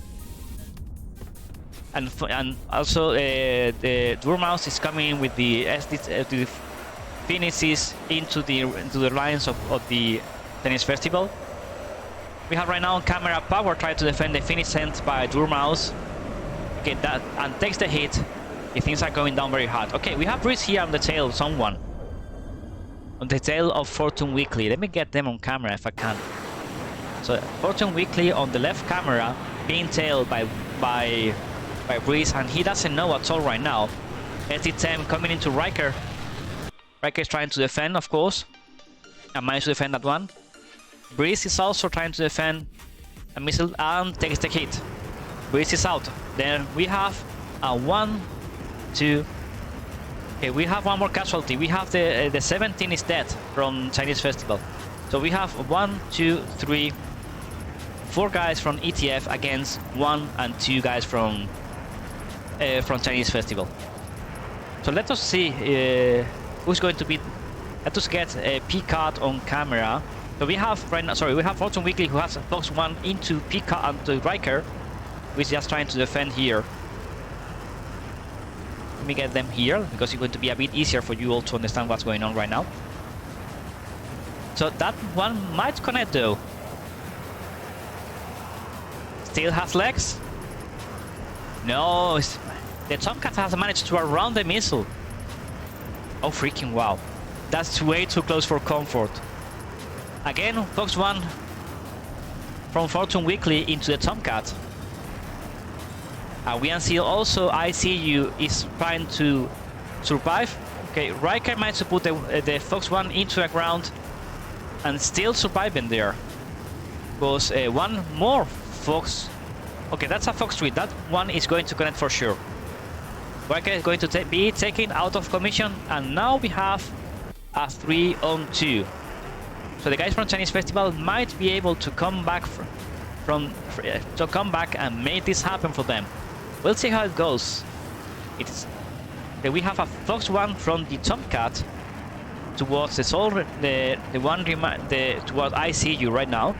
And also the Dormouse is coming in with the the finishes into the lines of the Tennis Festival. We have right now on camera Power trying to defend the finish sent by Dormouse. Okay, that and takes the hit. The things are going down very hard. Okay, we have Breeze here on the tail of someone. On the tail of Fortune Weekly. Let me get them on camera if I can. So Fortune Weekly on the left camera being tailed by Breeze, and he doesn't know at all right now. SD-10 coming into Riker. Riker is trying to defend, of course, and managed to defend that one. Breeze is also trying to defend a missile and takes the hit. Breeze is out. Then we have a 1, 2. Okay, we have one more casualty. We have the 17 is dead from Chinese Festival. So we have 1, 2, 3, 4 guys from ETF against 1 and 2 guys from Chinese Festival. So let us see who's going to be. Let us get a P card on camera. So we have right now. Sorry, we have Fortune Weekly who has Fox 1 into P card and to Riker, who is just trying to defend here. Let me get them here because it's going to be a bit easier for you all to understand what's going on right now. So that one might connect though. Still has legs. No, the Tomcat has managed to outrun the missile. Oh freaking wow. That's way too close for comfort. Again, Fox 1 from Fortune Weekly into the Tomcat. We can see also ICU is trying to survive. Okay, Riker managed to put the Fox 1 into the ground and still surviving there. Because one more Fox. Okay, that's a Fox 3. That one is going to connect for sure. Riker is going to be taken out of commission, and now we have a 3-on-2. So the guys from Chinese Festival might be able to come back and make this happen for them. We'll see how it goes. We have a Fox 1 from the Tomcat towards the Soul, towards ICU right now.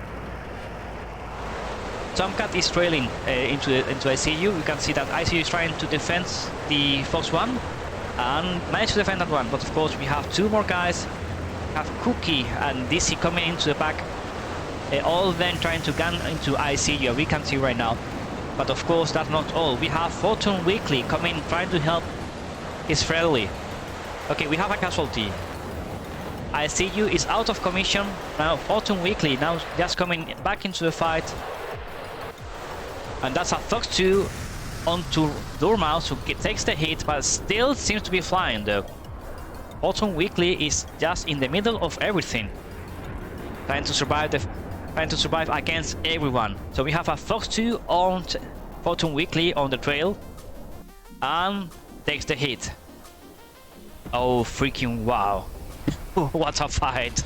Tomcat is trailing into ICU. You can see that ICU is trying to defend the Fox 1 and managed to defend that one. But of course, we have 2 more guys. We have Cookie and DC coming into the back. All of them trying to gun into ICU. We can see right now. But of course, that's not all. We have Fortune Weekly coming, trying to help his friendly. Okay, we have a casualty. ICU is out of commission. Now Fortune Weekly now just coming back into the fight. And that's a Fox 2 onto Dormouse, who takes the hit, but still seems to be flying though. Fortune Weekly is just in the middle of everything, trying to survive against everyone. So we have a Fox 2 on Fortune Weekly on the trail and takes the hit. Oh freaking wow. What a fight.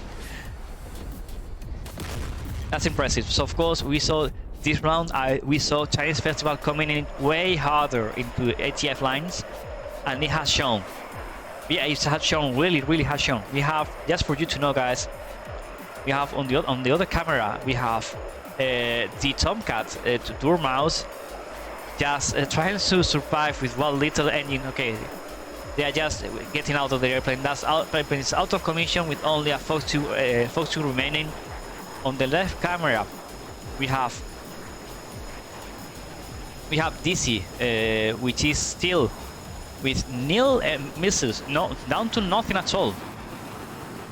That's impressive. So of course we saw this round, we saw Chinese Festival coming in way harder into ATF lines, and it has shown. Yeah, it has shown, really has shown. We have, just for you to know guys, we have on the other camera, we have the Tomcat, Dormouse, just trying to survive with one little engine. Okay, they are just getting out of the airplane. That airplane is out of commission with only a Fox 2 remaining. On the left camera, we have DC, which is still with nil misses, no, down to nothing at all.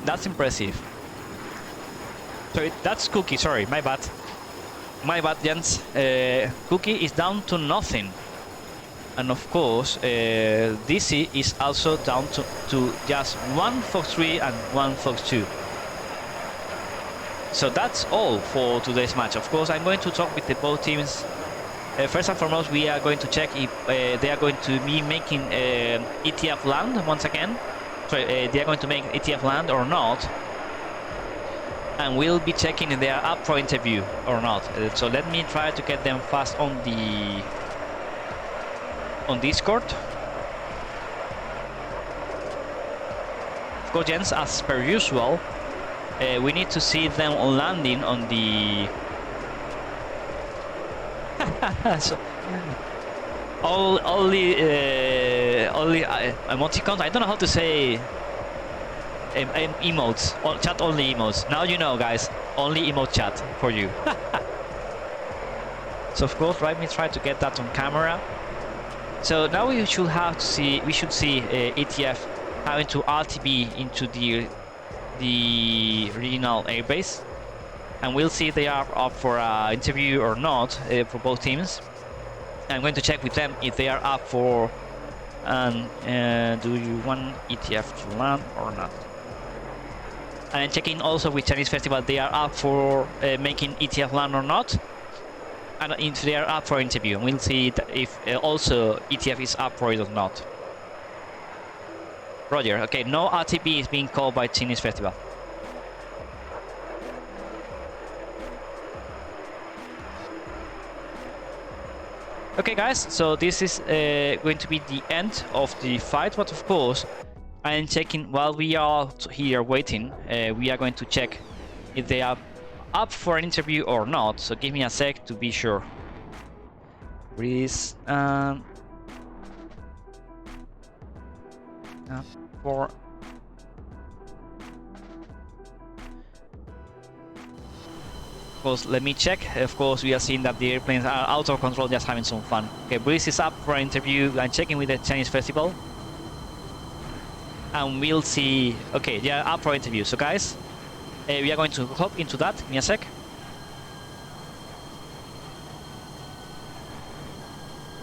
That's impressive. Sorry, that's Cookie. Sorry, my bad. My bad, gents. Cookie is down to nothing. And of course, DC is also down to just 1 Fox 3 and 1 Fox 2. So that's all for today's match. Of course, I'm going to talk with the both teams. First and foremost, we are going to check if they are going to be making ETF land once again. Sorry, they are going to make ETF land or not. And we'll be checking if they are up for interview or not. So let me try to get them fast on Discord. Of course, gents, as per usual, we need to see them landing on the so, only emoticons. I don't know how to say emotes, chat only emotes. Now you know, guys, only emote chat for you. So of course, let me try to get that on camera. So now we should see ETF having to RTB into the regional airbase, and we'll see if they are up for an interview or not for both teams. I'm going to check with them if they are up for do you want ETF to land or not. And I'm checking also with Chinese Festival they are up for making ETF land or not, and if they are up for interview. We'll see if also ETF is up for it or not. Roger. Okay, no RTB is being called by Chinese Festival. Okay, guys, so this is going to be the end of the fight, but of course, I am checking while we are here waiting. We are going to check if they are up for an interview or not. So give me a sec to be sure. Please, for. Of course, let me check. Of course, we are seeing that the airplanes are out of control, just having some fun. Okay, Breeze is up for an interview. I'm checking with the Chinese Festival. And we'll see. Okay, they are up for interview. So, guys, we are going to hop into that. Give me a sec.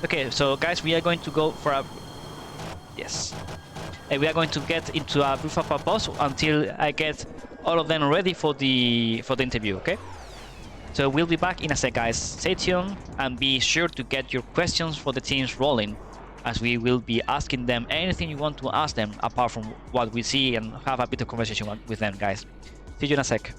Okay, so, guys, we are going to go for a... Yes. We are going to get into a brief of a boss until I get all of them ready for the interview, okay? So we'll be back in a sec, guys. Stay tuned and be sure to get your questions for the teams rolling, as we will be asking them anything you want to ask them apart from what we see, and have a bit of conversation with them, guys. See you in a sec.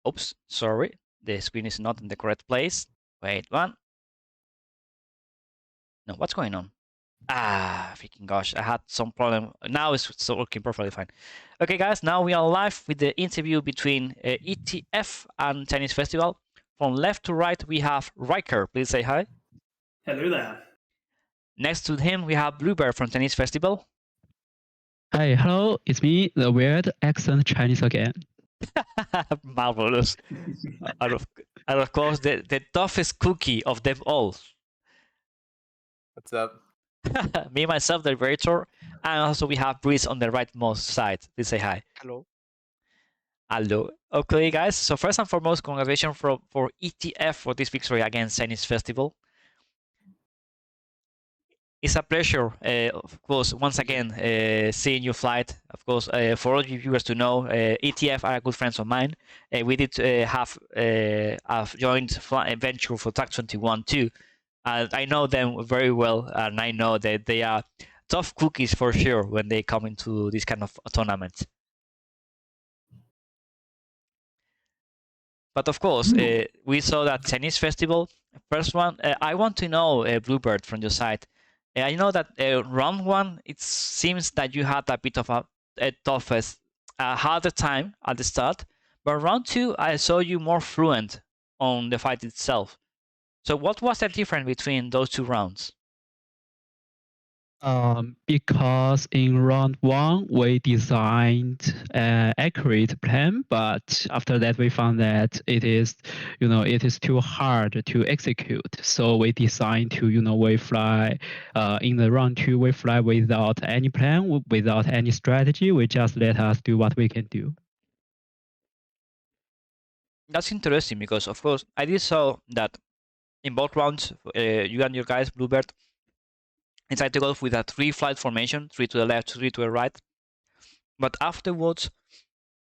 Oops, sorry, the screen is not in the correct place. Wait, one. No, what's going on? Ah, freaking gosh, I had some problem. Now it's working perfectly fine. Okay, guys, now we are live with the interview between ETF and Chinese Festival. From left to right, we have Riker. Please say hi. Hello there. Next to him, we have Bluebird from Chinese Festival. Hi, hello, it's me, the weird accent Chinese again. Marvelous. and of course, the toughest cookie of them all. What's up? Me, myself, the Liberator, and also we have Breeze on the rightmost side. Please say hi. Hello. Hello. Okay, guys. So first and foremost, congratulations for ETF for this victory against Chinese Festival. It's a pleasure, of course, once again, seeing you flight. Of course, for all you viewers to know, ETF are good friends of mine. We did have a joint venture for TAC 21 too. I know them very well, and I know that they are tough cookies for sure when they come into this kind of tournaments. But of course, we saw that Chinese festival. First one, I want to know, Bluebird, from your side. I know that round one, it seems that you had a bit of a toughest, harder time at the start. But round two, I saw you more fluent on the fight itself. So what was the difference between those two rounds? Because in round one we designed an accurate plan, but after that we found that it is too hard to execute. So we designed to we fly in the round two we fly without any plan, without any strategy. We just let us do what we can do. That's interesting because, of course, I did saw that in both rounds, you and your guys, Bluebird, decided to go with a 3-flight formation, 3 to the left, 3 to the right. But afterwards,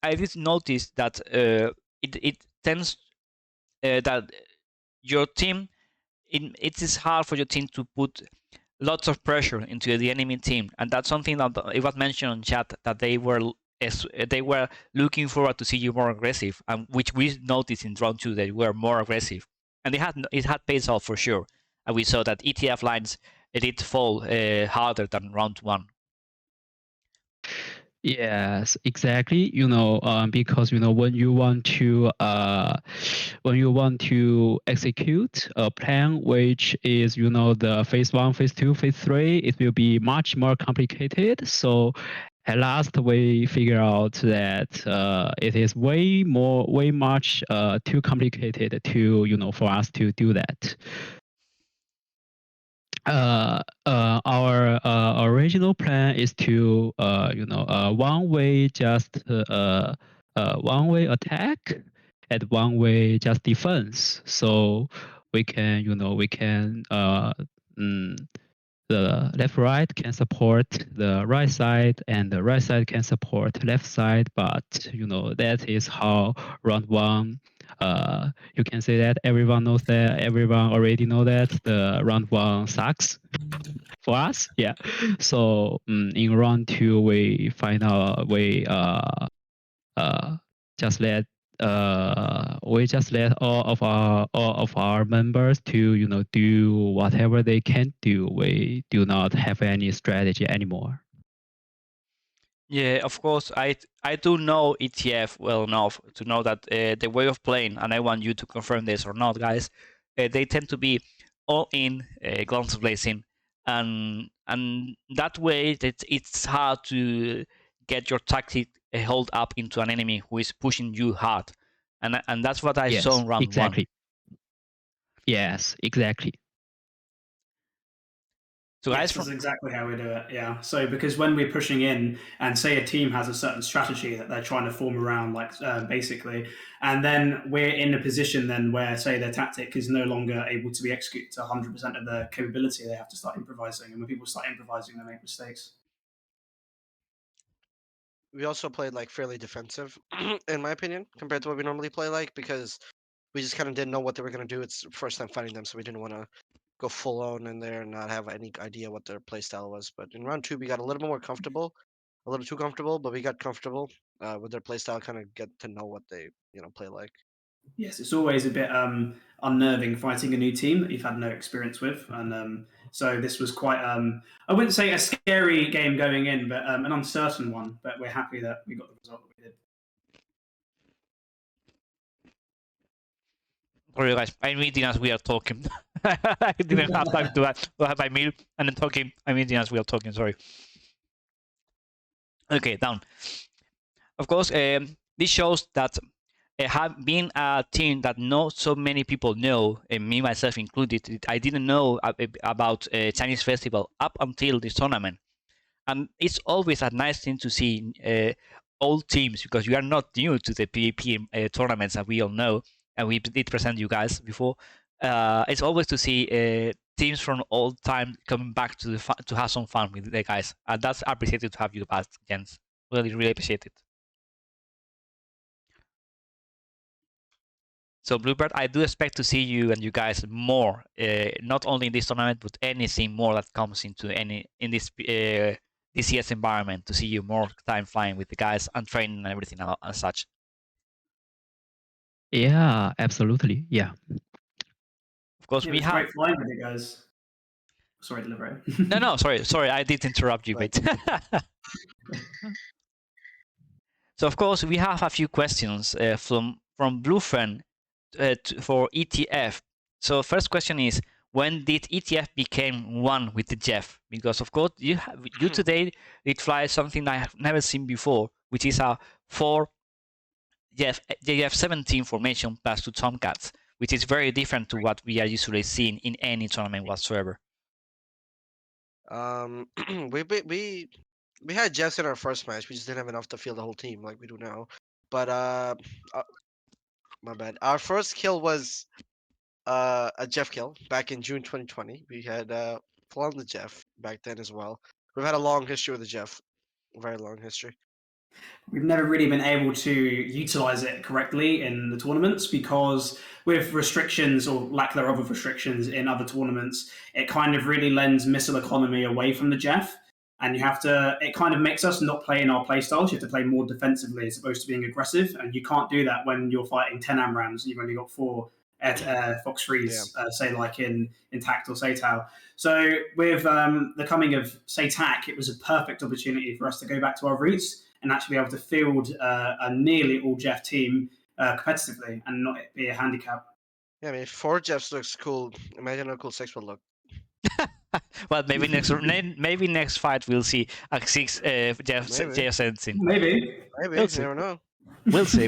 I did notice that it tends that your team, it is hard for your team to put lots of pressure into the enemy team, and that's something that it was mentioned on chat that they were looking forward to see you more aggressive, and which we noticed in round two that you were more aggressive, and it had paid off for sure, and we saw that ETF lines it did fall harder than round one. Yes, exactly. Because when you want to execute a plan, which is the phase one, phase two, phase three, it will be much more complicated. So at last we figure out that it is way much too complicated to for us to do that. Our original plan is to one way one way attack and one way just defense. So we can the left right can support the right side and the right side can support left side, but that is how round one. You can say that everyone knows that, everyone already know that the round one sucks for us. Yeah. So in round two, we find out just let we just let all of our members to do whatever they can do. We do not have any strategy anymore. Yeah, of course. I do know ETF well enough to know that the way of playing, and I want you to confirm this or not, guys. They tend to be all in, guns blazing, and that way it's hard to get your tactic hold up into an enemy who is pushing you hard, and that's what I saw in round exactly. one. Yes, exactly. So yes, guys, that's exactly how we do it. Yeah. So because when we're pushing in, and say a team has a certain strategy that they're trying to form around, like basically, and then we're in a position then where say their tactic is no longer able to be executed to 100% of their capability, they have to start improvising, and when people start improvising, they make mistakes. We also played like fairly defensive, in my opinion, compared to what we normally play like, because we just kind of didn't know what they were going to do. It's first time fighting them, so we didn't want to go full on in there and not have any idea what their play style was. But in round two, we got a little bit more comfortable, a little too comfortable, but we got comfortable with their play style, kind of get to know what they play like. Yes, it's always a bit unnerving fighting a new team that you've had no experience with, and so this was quite I wouldn't say a scary game going in, but an uncertain one. But we're happy that we got the result that we did. sorry guys, I'm eating as we are talking. I didn't have time to have my meal and then talking. I'm eating as we are talking. Sorry. Okay, down. Of course, this shows that being a team that not so many people know, and me myself included, I didn't know about Chinese festival up until this tournament. And it's always a nice thing to see old teams, because you are not new to the PvP tournaments, as we all know, and we did present you guys before. It's always to see teams from old time coming back to to have some fun with the guys, and that's appreciated to have you back, Jens. Really appreciate it. So Bluebird, I do expect to see you and you guys more, not only in this tournament, but anything more that comes into in this DCS environment, to see you more time flying with the guys and training and everything and such. Yeah, absolutely. Yeah. Of course, It we was have. great flying with you guys. Sorry, delivery. No, sorry, I did interrupt you, Right. but. So of course we have a few questions from Bluefriend for ETF. So first question is, when did ETF became one with the Jeff? Because of course you today did fly something I have never seen before, which is a 4 JF17 formation plus 2 Tomcats, which is very different to what we are usually seeing in any tournament whatsoever. We had Jeffs in our first match. We just didn't have enough to field the whole team like we do now. But my bad. Our first kill was a Jeff kill back in June 2020. We had flown the Jeff back then as well. We've had a long history with the Jeff, very long history. We've never really been able to utilize it correctly in the tournaments, because with restrictions or lack thereof of restrictions in other tournaments, it kind of really lends missile economy away from the Jeff. And it kind of makes us not play in our play styles. You have to play more defensively as opposed to being aggressive. And you can't do that when you're fighting 10 AMRAMs and you've only got 4 Fox Freeze, say like in Tact or SATAC. So with the coming of SATAC, it was a perfect opportunity for us to go back to our roots and actually be able to field a nearly all Jeff team competitively and not be a handicap. Yeah, I mean, 4 Jeffs looks cool. Imagine how cool 6 would look. Well, maybe next fight we'll see a 6 JF17. Maybe. Maybe, We'll you see. never know. We'll see.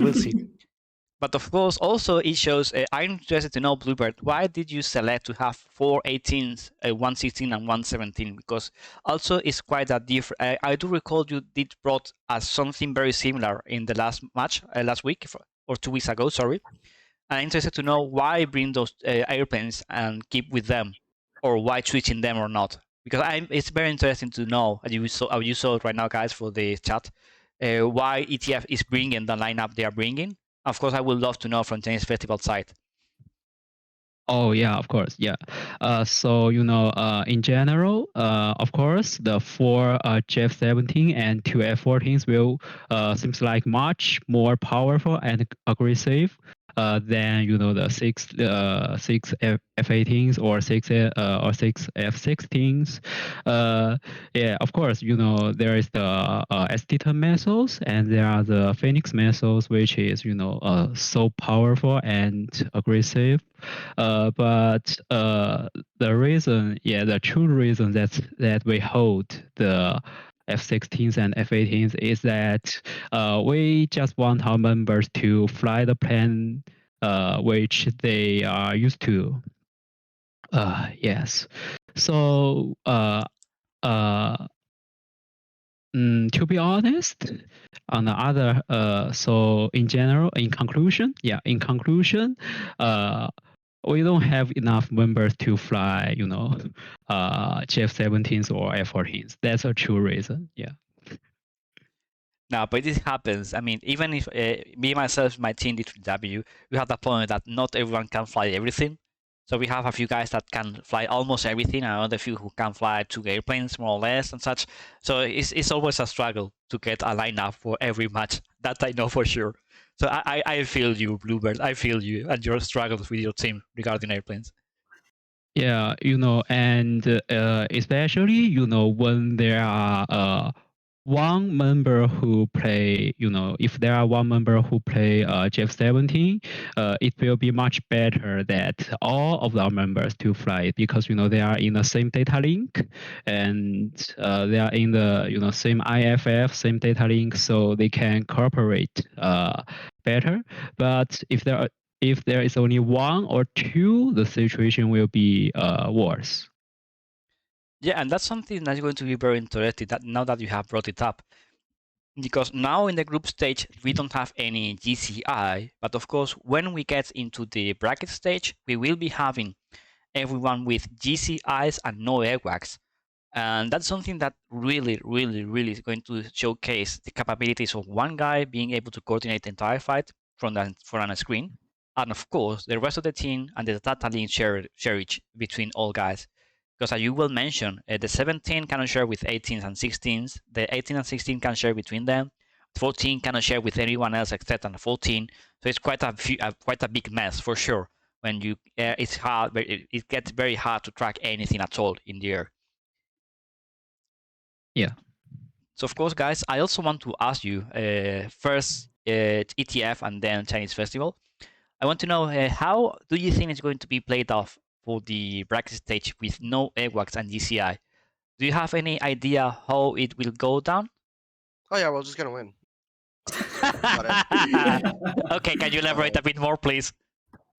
But of course, also it shows. I'm interested to know, Bluebird, why did you select to have 4 18s, 116 and 117? Because also it's quite a different. I do recall you did brought us something very similar in the last match, last week or 2 weeks ago. Sorry. I'm interested to know why bring those airplanes and keep with them, or why switching them or not. Because it's very interesting to know, as you saw it right now, guys, for the chat, why ETF is bringing the lineup they are bringing. Of course, I would love to know from Chinese Festival side. Oh yeah, of course, yeah. So in general, of course, the 4 JF17 and 2 F14s will seems like much more powerful and aggressive than the 6 F18s or 6 F16s. Yeah, of course, there is the S-Titan missiles and there are the Phoenix missiles, which is so powerful and aggressive. But the true reason that we hold the F16s and F18s is that we just want our members to fly the plane which they are used to. Yes. So to be honest, on the other, so in general, in conclusion, we don't have enough members to fly, JF17s or F14s. That's a true reason. Yeah. Now, but this happens. I mean, even if me, myself, my team D3W, we have the point that not everyone can fly everything. So we have a few guys that can fly almost everything, and other few who can fly 2 airplanes, more or less, and such. So it's always a struggle to get a lineup for every match. That I know for sure. So I feel you, Bluebird. I feel you and your struggles with your team regarding airplanes. Yeah, and especially when there are one member who play, if there are one member who play Jeff-17, it will be much better that all of our members to fly it because, they are in the same data link and they are in the, same IFF, same data link, so they can cooperate better. But if there is only one or two, the situation will be worse. Yeah, and that's something that's going to be very interesting that now that you have brought it up. Because now in the group stage, we don't have any GCI, but of course, when we get into the bracket stage, we will be having everyone with GCIs and no AWACS. And that's something that really, really, really is going to showcase the capabilities of one guy being able to coordinate the entire fight from a screen. And of course, the rest of the team and the data link shareage between all guys. Because as you will mention, the 17 cannot share with 18s and 16s. The 18 and 16 can share between them. 14 cannot share with anyone else except the 14. So it's quite a big mess for sure. When you, it's hard, but it gets very hard to track anything at all in the air. Yeah. So of course, guys, I also want to ask you first ETF and then Chinese Festival. I want to know how do you think it's going to be played off for the bracket stage with no AWACS and GCI? Do you have any idea how it will go down? Oh yeah, we're just gonna win. Okay, can you elaborate a bit more, please?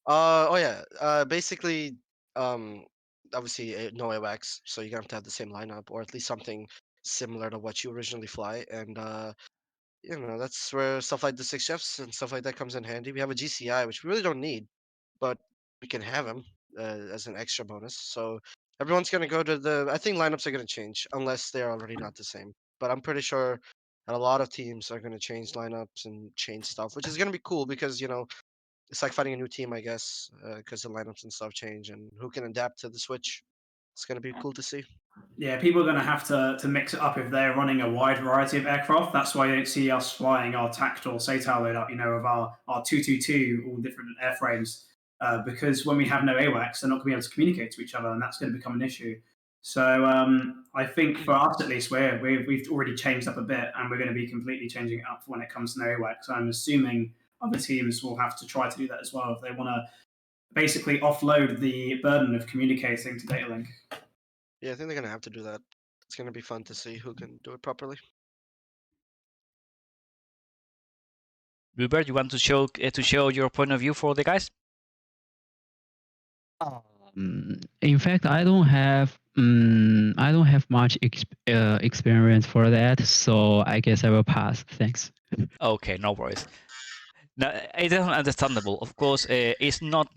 Oh yeah. Basically, obviously no AWACS, so you're gonna have to have the same lineup or at least something similar to what you originally fly, and that's where stuff like the 6Fs and stuff like that comes in handy. We have a GCI, which we really don't need, but we can have him as an extra bonus. So everyone's gonna go to the. I think lineups are gonna change unless they're already not the same. But I'm pretty sure that a lot of teams are gonna change lineups and change stuff, which is gonna be cool because it's like finding a new team, I guess, because the lineups and stuff change and who can adapt to the switch. It's gonna be cool to see. Yeah, people are going to have to mix it up if they're running a wide variety of aircraft. That's why you don't see us flying our tactical SATAC load up, of our 222, all different airframes, because when we have no AWACS, they're not going to be able to communicate to each other, and that's going to become an issue. So I think for us at least, we've already changed up a bit, and we're going to be completely changing it up when it comes to no AWACS. I'm assuming other teams will have to try to do that as well if they want to basically offload the burden of communicating to data link. Yeah, I think they're gonna have to do that. It's gonna be fun to see who can do it properly. Rupert, you want to show your point of view for the guys? In fact, I don't have much experience for that, so I guess I will pass. Thanks. Okay, no worries. No, it is understandable. Of course, it's not.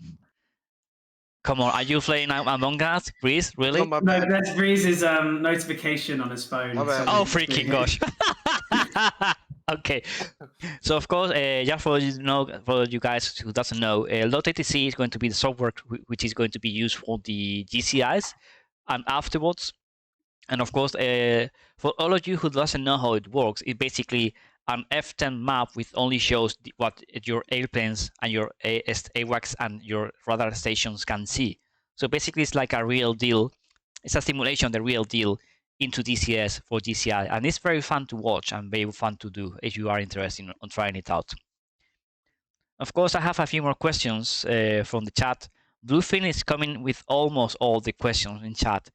Come on, are you playing Among Us, Breeze? Really? Oh, my No, bad. that's Breeze's notification on his phone. My bad. Oh, freaking gosh. Okay. So of course, just for you guys who doesn't know, LOTTC is going to be the software which is going to be used for the GCIs, and afterwards, and of course, for all of you who doesn't know how it works, it basically an F10 map which only shows what your airplanes and your AWACS and your radar stations can see. So basically, it's like a real deal. It's a simulation of the real deal into DCS for GCI, and it's very fun to watch and very fun to do if you are interested in trying it out. Of course, I have a few more questions from the chat. Bluefin is coming with almost all the questions in chat.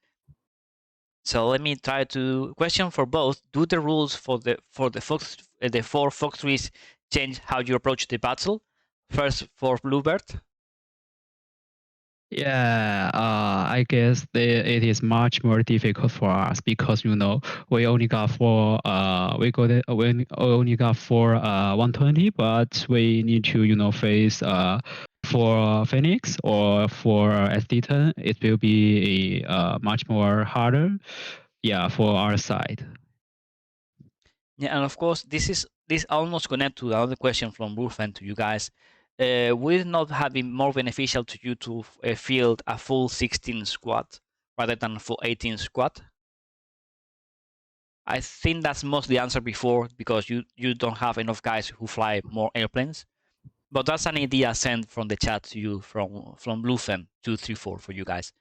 So let me try to question for both. Do the rules for the four Fox trees change how you approach the battle? First for Bluebird. Yeah, I guess it is much more difficult for us because we only got only got 120, but we need to face for Phoenix or for SD10. It will be much more harder, yeah, for our side. Yeah, and of course, this almost connect to another question from Wolfen to you guys. Would it not have been more beneficial to you to field a full 16 squad rather than a full 18 squad? I think that's most the answer before because you don't have enough guys who fly more airplanes. But that's an idea sent from the chat to you from Blufen 234 for you guys.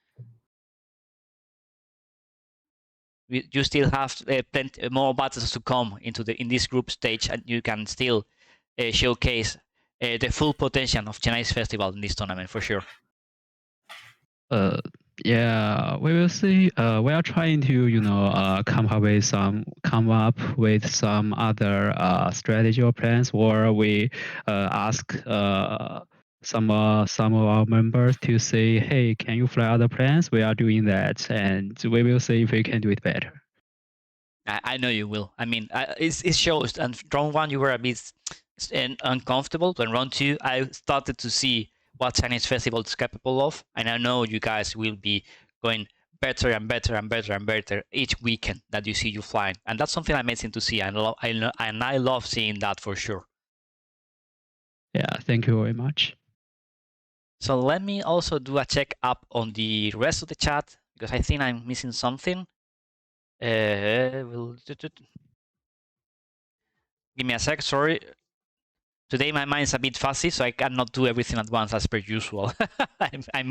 you still have plenty more battles to come in this group stage, and you can still showcase the full potential of Chinese Festival in this tournament for sure. Yeah, we will see. We are trying to, come up with some other strategy or plans, or we ask some of our members to say, hey, can you fly other plans? We are doing that, and we will see if we can do it better. I know you will. I mean, it shows. And round 1, you were a bit uncomfortable. But round 2, I started to see what Chinese Festival is capable of, and I know you guys will be going better and better and better and better each weekend that you see you flying, and that's something amazing to see. And I love seeing that for sure. Yeah, thank you very much. So let me also do a check up on the rest of the chat because I think I'm missing something. Give me a sec, sorry. Today my mind's a bit fuzzy, so I cannot do everything at once as per usual. I'm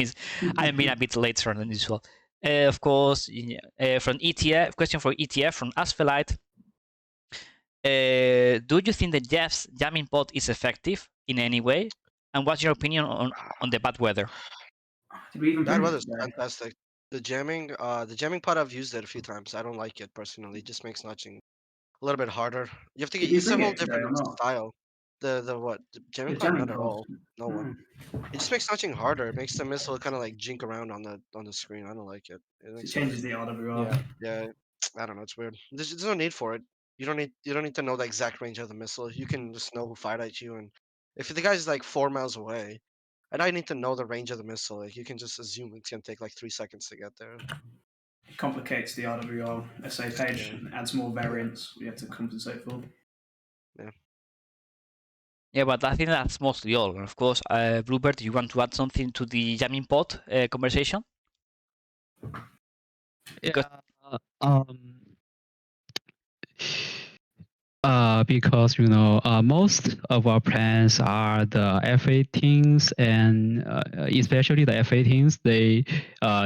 being a bit later than usual. Of course, from ETF, question for ETF from Asphelite. Do you think the Jeff's jamming pod is effective in any way? And what's your opinion on the bad weather? Did we even Bad play weather's today? fantastic. The jamming pod, I've used it a few times. I don't like it personally. It just makes notching a little bit harder. You have to get. Did we It's a bring whole it today different or not? style. The what? The jamming The pod? jamming Not at pod. all. No one. It just makes notching harder. It makes the missile kind of like jink around on the screen. I don't like it. It It makes changes the RWR. yeah. I don't know. It's weird. There's no need for it. You don't need to know the exact range of the missile. You can just know who fired at you, and if the guy's like 4 miles away, and I need to know the range of the missile. Like you can just assume it's gonna take like 3 seconds to get there. It complicates the RWR SA page Yeah. and adds more variance we have to compensate for. Yeah, but I think that's mostly all. And of course, Bluebird, do you want to add something to the jamming pod conversation? Because Because most of our plans are the F-18s, and especially the F-18s, they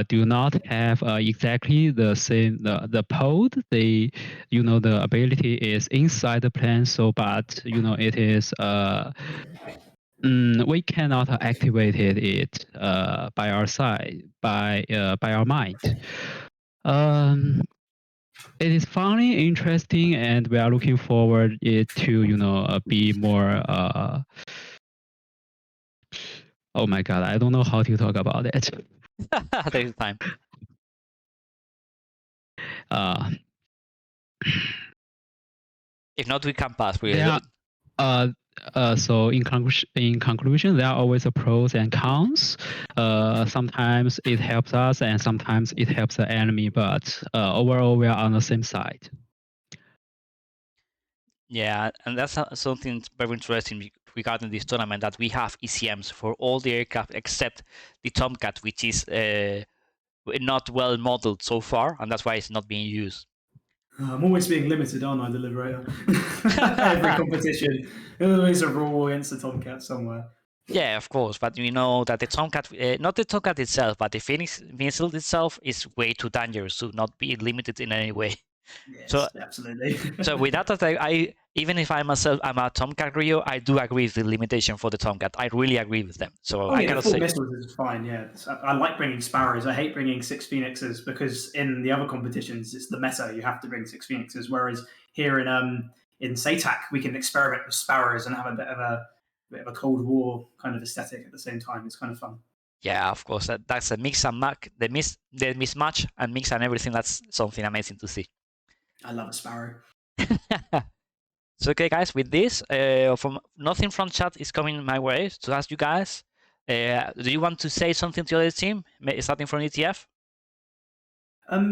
do not have exactly the same the pod. They the ability is inside the plan, so but it is we cannot activate it by our side by our mind. It is funny, interesting, and we are looking forward it to be more. Oh my god, I don't know how to talk about it. there's time. If not, we can pass. So in conclusion, there are always pros and cons. Sometimes it helps us, and sometimes it helps the enemy. But overall, we are on the same side. Yeah, and that's something very interesting regarding this tournament, that we have ECMs for all the aircraft except the Tomcat, which is not well modeled so far, and that's why it's not being used. I'm always being limited, aren't I, Deliberator? Every competition, there's always a rule against the Tomcat somewhere. Yeah, of course, but you know that the Tomcat, not the Tomcat itself, but the Phoenix missile itself is way too dangerous to not be limited in any way. Yes, So absolutely. So with that, I even if I'm a Tomcat Rio, I do agree with the limitation for the Tomcat. I really agree with them. So I the cannot full say. missiles is fine. Yeah, I like bringing Sparrows. I hate bringing 6 Phoenixes because in the other competitions, it's the meta. You have to bring 6 Phoenixes, whereas here in SATAC, we can experiment with Sparrows and have a bit of a Cold War kind of aesthetic at the same time. It's kind of fun. Yeah, of course. That's a mix and match, the mismatch and mix and everything. That's something amazing to see. I love a Sparrow. So okay, guys, with this, from nothing from chat is coming my way to ask you guys. Do you want to say something to the other team, starting from ETF?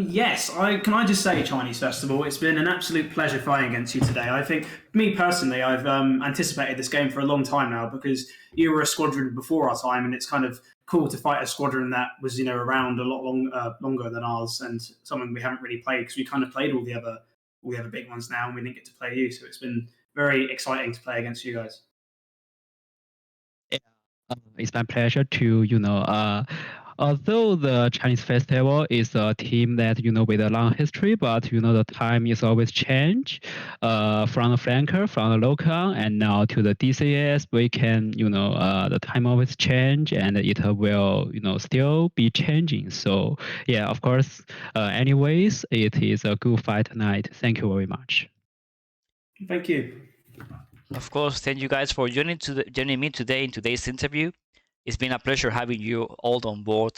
Yes, can I just say, Chinese Festival, it's been an absolute pleasure flying against you today. I think, me personally, I've anticipated this game for a long time now because you were a squadron before our time, and it's kind of cool to fight a squadron that was around a lot longer than ours, and something we haven't really played because we kind of played all the other big ones now, and we didn't get to play you. So it's been very exciting to play against you guys. It's my pleasure to although the Chinese festival is a team that with a long history, but the time is always change. From the flanker, from the local, and now to the DCS, we can the time always change, and it will still be changing. So yeah, of course. Anyways, it is a good fight tonight. Thank you very much. Thank you. Of course, thank you guys for joining me today in today's interview. It's been a pleasure having you all on board.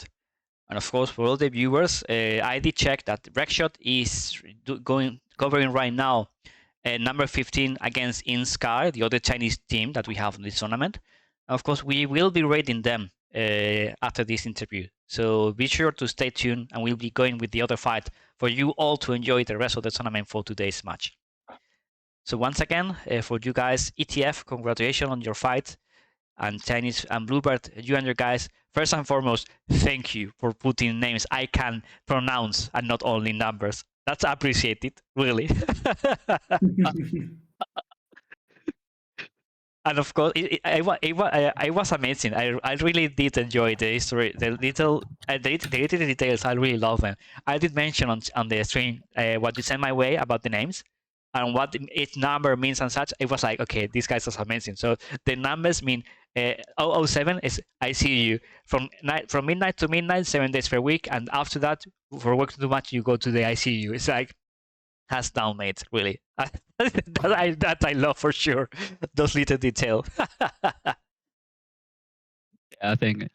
And of course, for all the viewers, I did check that Rexshot is covering right now number 15 against InSky, the other Chinese team that we have in this tournament. And of course, we will be rating them after this interview. So be sure to stay tuned, and we'll be going with the other fight for you all to enjoy the rest of the tournament for today's match. So once again, for you guys, ETF, congratulations on your fight. And Chinese and Bluebird, you and your guys, first and foremost, thank you for putting names I can pronounce and not only numbers. That's appreciated, really. And of course, it was amazing. I really did enjoy the history, the little details. I really love them. I did mention on the stream what you sent my way about the names and what each number means and such. It was like, okay, these guys are amazing. So the numbers mean 007 is ICU from midnight to midnight, 7 days per week, and after that, for work too much, you go to the ICU. It's like hands down, mate. Really, that I love for sure. Those little details. I think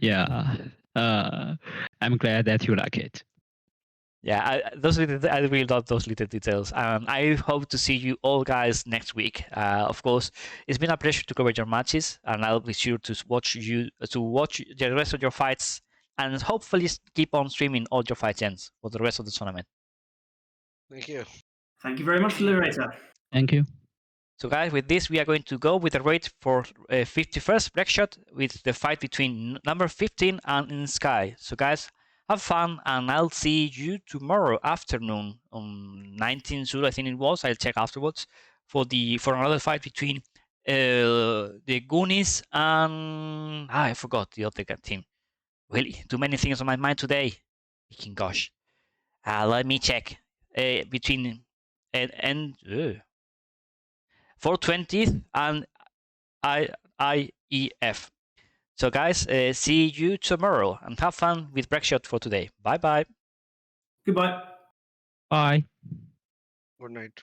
I'm glad that you like it. Yeah, I really love those little details. I hope to see you all guys next week. Of course, it's been a pleasure to cover your matches, and I'll be sure to watch the rest of your fights, and hopefully keep on streaming all your fight ends for the rest of the tournament. Thank you. Thank you very much, Liberator. Thank you. So guys, with this, we are going to go with the rate for 51st Blackshot with the fight between number 15 and InSky. So guys, have fun, and I'll see you tomorrow afternoon on 19 Zulu, I think it was. I'll check afterwards for another fight between the Goonies and I forgot the other team. Really, too many things on my mind today. Freaking gosh. Let me check between and 420th and IEF. So guys, see you tomorrow, and have fun with Breakshot for today. Bye bye. Goodbye. Bye. Good night.